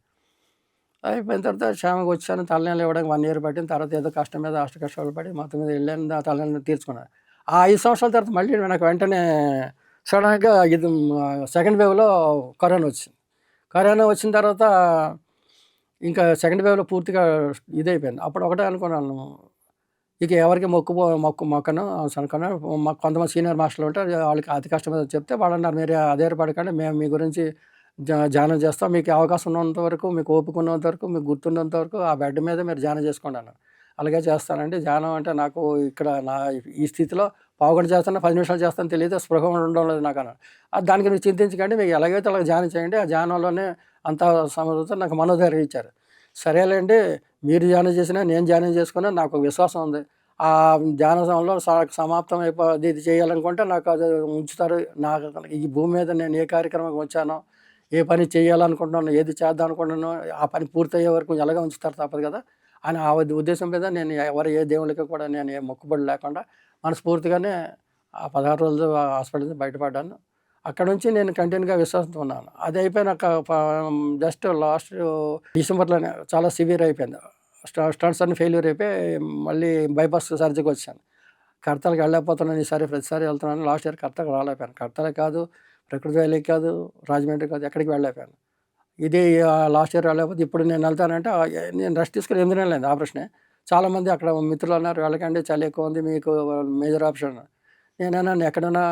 అయిపోయిన తర్వాత క్షేమంగా వచ్చాను. తలనీళ్ళు ఇవ్వడానికి 1 ఇయర్ పట్టింది. తర్వాత ఏదో కష్టం మీద అష్ట కష్టాలు పడి మొత్తం మీద వెళ్ళాను. ఆ తలనీళ్ళు తీర్చుకున్నాను. ఆ 5 సంవత్సరాల తర్వాత మళ్ళీ నాకు వెంటనే సడన్‌గా ఇది సెకండ్ వేవ్‌లో కరోనా వచ్చింది. కరోనా వచ్చిన తర్వాత ఇంకా సెకండ్ వేవ్‌లో పూర్తిగా ఇదైపోయింది. అప్పుడు ఒకటే అనుకున్నాను. ఇక ఎవరికి మొక్కను సనకను. మాకు కొంతమంది సీనియర్ మాస్టర్లు ఉంటే వాళ్ళకి అతి కష్టం మీద చెప్తే వాళ్ళన్నారు, "మీరు అధైర్యపడకండి. మేము మీ గురించి ధ్యానం చేస్తాం. మీకు అవకాశం ఉన్నంత వరకు, మీకు ఓపిక ఉన్నంత వరకు, మీకు గుర్తున్నంత వరకు ఆ బెడ్ మీద మీరు ధ్యానం చేసుకోండి" అన్నారు. అలాగే చేస్తానండి. ధ్యానం అంటే నాకు ఇక్కడ ఈ స్థితిలో పావుగంట చేస్తాను, 10 నిమిషాలు చేస్తానో తెలీదు. స్పృహ ఉండడం లేదు నాకన్నారు. దానికి మీరు చింతించకండి. మీకు ఎలాగైతే అలాగ ధ్యానం చేయండి. ఆ ధ్యానంలోనే అంతా సమర్థత నాకు మనోధైర్యం ఇచ్చారు. సరేలేండి, మీరు ధ్యానం చేసినా, నేను ధ్యానం చేసుకున్నా నాకు విశ్వాసం ఉంది. ఆ ధ్యాన సమయంలో సమాప్తం ఇది చేయాలనుకుంటే నాకు అది ఉంచుతారు. నాకు ఈ భూమి మీద నేను ఏ కార్యక్రమంకి వచ్చానో, ఏ పని చేయాలనుకుంటున్నానో, ఏది చేద్దాం అనుకుంటున్నానో, ఆ పని పూర్తయ్యే వరకు ఎలాగో ఉంచుతారు తప్పదు కదా అని ఆ ఉద్దేశం మీద నేను ఏ దేవుళ్ళకి కూడా నేను ఏ మొక్కుబడి లేకుండా మనస్ఫూర్తిగానే ఆ 16 రోజులు హాస్పిటల్ నుంచి బయటపడ్డాను. అక్కడ నుంచి నేను కంటిన్యూగా విశ్వాసంతో ఉన్నాను. అది అయిపోయినాక జస్ట్ లాస్ట్ డిసెంబర్‌లోనే చాలా సివియర్ అయిపోయింది. స్టంట్స్ అన్నీ ఫెయిల్యూర్ అయిపోయి మళ్ళీ బైపాస్ సర్జరీకి వచ్చాను. కడతాలకి వెళ్ళలేకపోతున్నాను ఈసారి. ప్రతిసారి వెళ్తున్నాను. Last year కడతాకి రాలేకపోయాను. కడతాలే కాదు, ప్రకృతి వ్యాలీకి కాదు, రాజమండ్రి కాదు, ఎక్కడికి వెళ్ళలేకపోయాను. ఇది లాస్ట్ ఇయర్ వెళ్ళకపోతే ఇప్పుడు నేను వెళ్తానంటే నేను రెస్ట్ తీసుకొని 8 నెలలైంది ఆపరేషనే. చాలామంది అక్కడ మిత్రులు అన్నారు, "వెళ్ళకండి, చలి ఎక్కువ ఉంది, మీకు మేజర్ ఆపరేషన్" అన్నారు. నేనన్నాను, "ఎక్కడైనా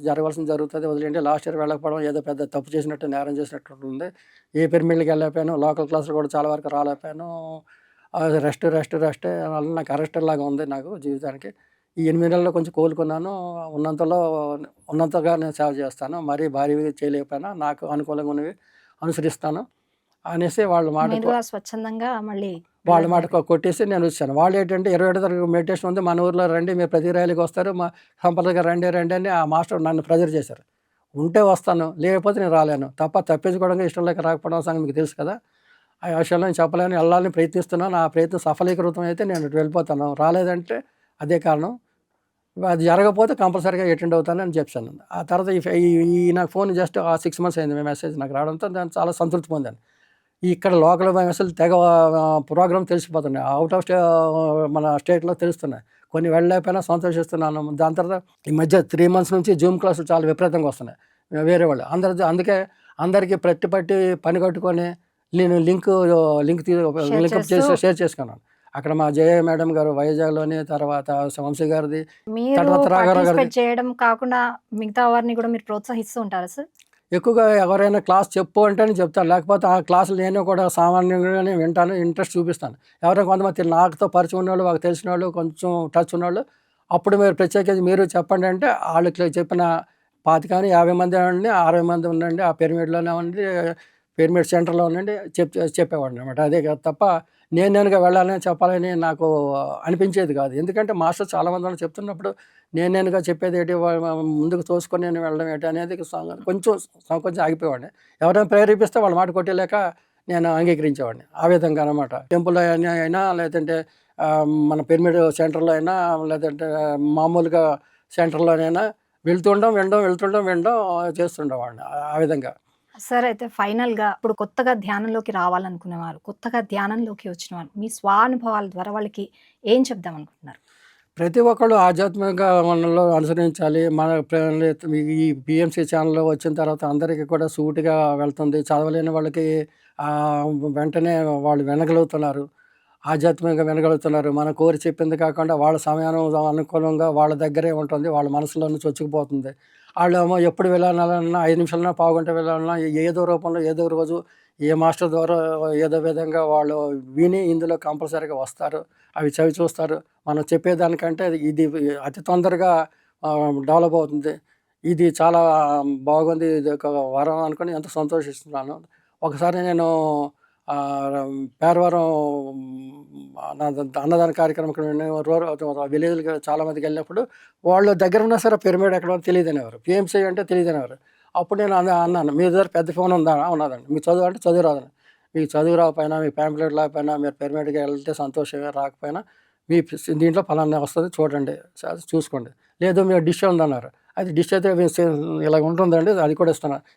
జరగాల్సింది జరుగుతుంది, వదిలేయండి. లాస్ట్ ఇయర్ వెళ్ళకపోవడం ఏదో పెద్ద తప్పు చేసినట్టు, నేరం చేసినట్టు ఉంటుంది. ఏ పిరమిడ్‌లకి వెళ్ళలేకపోయాను, లోకల్ క్లాసులు కూడా చాలా వరకు రాలేకపోయాను. రెస్టే వల్ల నాకు అరెస్ట్‌లాగా ఉంది నాకు జీవితానికి. ఈ 8 నెలల్లో కొంచెం కోలుకున్నాను. ఉన్నంతలో ఉన్నంతగా నేను సేవ చేస్తాను. మరీ భారీగా చేయలేకపోయినా నాకు అనుకూలంగా ఉన్నవి అనుసరిస్తాను" అనేసి మీరుగా స్వచ్ఛందంగా మళ్ళీ వాళ్ళ మాట వెళ్ళగలిగారు. కొట్టేసి నేనొచ్చాను. వాళ్ళేంటంటే 21 తారీఖు మెడిటేషన్ ఉంది. మన ఊర్లో రండి. మీరు ప్రతి ర్యాలీకి వస్తారు. కంపల్సరీగా రండి, రండి అని ఆ మాస్టర్ నన్ను ప్రెజర్ చేశారు. ఉంటే వస్తాను, లేకపోతే నేను రాలేను. తప్పించుకోవడానికి ఇష్టం లేక రాకపోవడం సంగతి మీకు తెలుసు కదా! ఆ విషయంలో నేను చెప్పలేను. ఎళ్ళాలని ప్రయత్నిస్తున్నాను. ఆ ప్రయత్నం సఫలీకృతం అయితే నేను అటు వెళ్ళిపోతాను. రాలేదంటే అదే కారణం. అది జరగకపోతే కంపల్సరీగా అటెండ్ అవుతానని చెప్పాను. ఆ తర్వాత ఈ నాకు ఫోన్ జస్ట్ 6 మంత్స్ అయింది మెసేజ్ నాకు రావడంతో నేను చాలా సంతృప్తి పొందాను. ఇక్కడ లోకల్ మెసేజ్‌లు తెగ ప్రోగ్రామ్ తెలిసిపోతున్నాయి. ఔట్ ఆఫ్ మన స్టేట్‌లో తెలుస్తున్నాయి. కొన్ని వెళ్ళలేకపోయినా సంతోషిస్తున్నాను. దాని తర్వాత ఈ మధ్య 3 మంత్స్ నుంచి జూమ్ క్లాసులు చాలా విపరీతంగా వస్తున్నాయి. వేరే వాళ్ళు అందుకే అందరికీ పట్టి పని కట్టుకొని నేను లింక్ షేర్ లింకప్ చేస్తూ చేసి షేర్ చేసుకున్నాను. అక్కడ మా జయ మేడం గారు వైజాగ్‌లోని, తర్వాత వంశీ గారిది, మీరు తర్వాత రాఘవరావు గారిది. పార్టిసిపేట్ చేయడం కాకుండా మిగతా వారిని కూడా మీరు ప్రోత్సహిస్తూ ఉంటారా సార్? ఎక్కువగా ఎవరైనా క్లాస్ చెప్పు అంటేనే చెప్తాను. లేకపోతే ఆ క్లాసులు నేను కూడా సామాన్యంగానే వింటాను. ఇంట్రెస్ట్ చూపిస్తాను. ఎవరైనా కొంతమంది నాతో పరిచయం ఉన్నోళ్ళు, మాకు తెలిసినోళ్ళు, కొంచెం టచ్ ఉన్నోళ్ళు, అప్పుడు మీరు ప్రత్యేకించి మీరు చెప్పండి అంటే ఆళ్ళకి చెప్పిన 25 కానీ, 50 మంది అనండి, 60 మంది ఉండండి, ఆ పిరమిడ్‌లోనే ఉండి, పిరమిడ్ సెంటర్‌లో ఉండండి చెప్పేవాడిననమాట. అదే కాదు తప్ప నేనుగా వెళ్ళాలని, చెప్పాలని నాకు అనిపించేది కాదు. ఎందుకంటే మాస్టర్స్ చాలామంది ఉన్నారు చెప్తున్నప్పుడు నేనుగా చెప్పేదేటి ముందుకు తోసుకొని నేను వెళ్ళడం ఏంటి అనేది కొంచెం సంకోచం ఆగిపోయేవాడిని. ఎవరైనా ప్రేరేపిస్తే వాళ్ళ మాట కొట్టేయలేక నేను అంగీకరించేవాడిని. ఆ విధంగా అనమాట. టెంపుల్‌లో అయినా లేదంటే మన పిరమిడ్ సెంటర్‌లో అయినా, లేదంటే మామూలుగా సెంటర్‌లోనైనా వినడం చేస్తుండేవాడిని. ఆ విధంగా. సార్ అయితే ఫైనల్‌గా ఇప్పుడు కొత్తగా ధ్యానంలోకి రావాలనుకునేవారు, కొత్తగా ధ్యానంలోకి వచ్చినవారు, మీ స్వానుభవాల ద్వారా వాళ్ళకి ఏం చెప్దామనుకుంటున్నారు? ప్రతి ఒక్కళ్ళు ఆధ్యాత్మిక మనలో అనుసరించాలి. ఈ పిఎంసి ఛానెల్ వచ్చిన తర్వాత అందరికీ కూడా సూటిగా వెళ్తుంది. చదవలేని వాళ్ళకి వెంటనే వాళ్ళు వినగలుగుతున్నారు. ఆధ్యాత్మికంగా వినగలుగుతున్నారు. మన కోరి చెప్పింది కాకుండా వాళ్ళ సమయాను అనుకూలంగా వాళ్ళ దగ్గరే ఉంటుంది. వాళ్ళ మనసులోనే చొచ్చుకుపోతుంది. ఆళ్ళేమో ఎప్పుడు వెళ్ళాలన్నా 5 నిమిషాలన్నా, పావుగంట వెళ్ళాలన్నా ఏదో రూపంలో ఏదో రోజు ఏ మాస్టర్ ద్వారా ఏదో విధంగా వాళ్ళు విని ఇందులో కంపల్సరీగా వస్తారు. అవి చవి చూస్తారు. మనం చెప్పేదానికంటే ఇది అతి తొందరగా డెవలప్ అవుతుంది. ఇది చాలా బాగుంది. ఇది ఒక వరం అనుకోని ఎంతో సంతోషిస్తున్నాను. ఒకసారి నేను పేరవరం అన్నదాన కార్యక్రమంకి నేను విలేజ్‌లకి చాలామందికి వెళ్ళినప్పుడు వాళ్ళు దగ్గర ఉన్నా సరే పిరమిడ్ ఎక్కడో తెలీదనేవారు. పీఎంసీ అంటే తెలీదనేవారు. అప్పుడు నేను అన్నాను, మీ దగ్గర పెద్ద ఫోన్ ఉందా? ఉన్నదండి. మీకు చదువు అంటే చదువు రాదని. మీకు చదువు రాకపోయినా, మీ ప్యాంప్లెట్ లేకపోయినా, మీరు పిరమిడ్కి వెళ్తే సంతోషంగా, రాకపోయినా మీ దీంట్లో ఫలానా వస్తుంది చూడండి, చూసుకోండి. లేదు మీరు డిష్ ఉందన్నారు, అది డిష్ అయితే ఇలాగ ఉంటుందండి, అది కూడా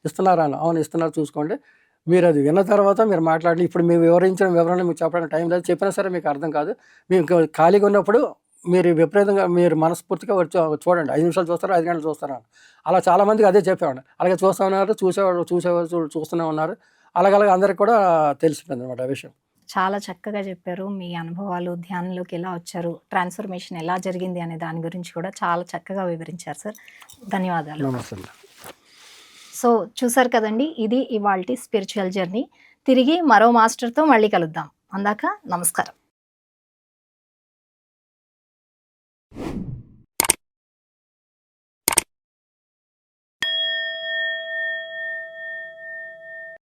ఇస్తున్నారా అని. అవును ఇస్తున్నారు, చూసుకోండి. మీరు అది విన్న తర్వాత మీరు మాట్లాడి, ఇప్పుడు మేము వివరించిన వివరణ మీకు చెప్పడానికి టైం లేదు, చెప్పినా సరే మీకు అర్థం కాదు. మీకు ఖాళీగా ఉన్నప్పుడు మీరు విపరీతంగా మీరు మనస్ఫూర్తిగా వచ్చి చూడండి, 5 నిమిషాలు చూస్తారా, 5 గంటలు చూస్తారా అని. అలా చాలామందికి అదే చెప్పేవాడు. అలాగే చూస్తూ ఉన్నారు, చూసేవారు చూస్తూనే ఉన్నారు. అలాగ అందరికి కూడా తెలిసిపోయింది అనమాట ఆ విషయం. చాలా చక్కగా చెప్పారు. మీ అనుభవాలు, ధ్యానంలోకి ఎలా వచ్చారు, ట్రాన్స్ఫర్మేషన్ ఎలా జరిగింది అనే దాని గురించి కూడా చాలా చక్కగా వివరించారు సార్. ధన్యవాదాలు. నమస్తే. సో చూసారు కదండి, ఇది ఇవాల్టి స్పిరిచువల్ జర్నీ. తిరిగి మరో మాస్టర్తో మళ్ళీ కలుద్దాం. అందాక నమస్కారం.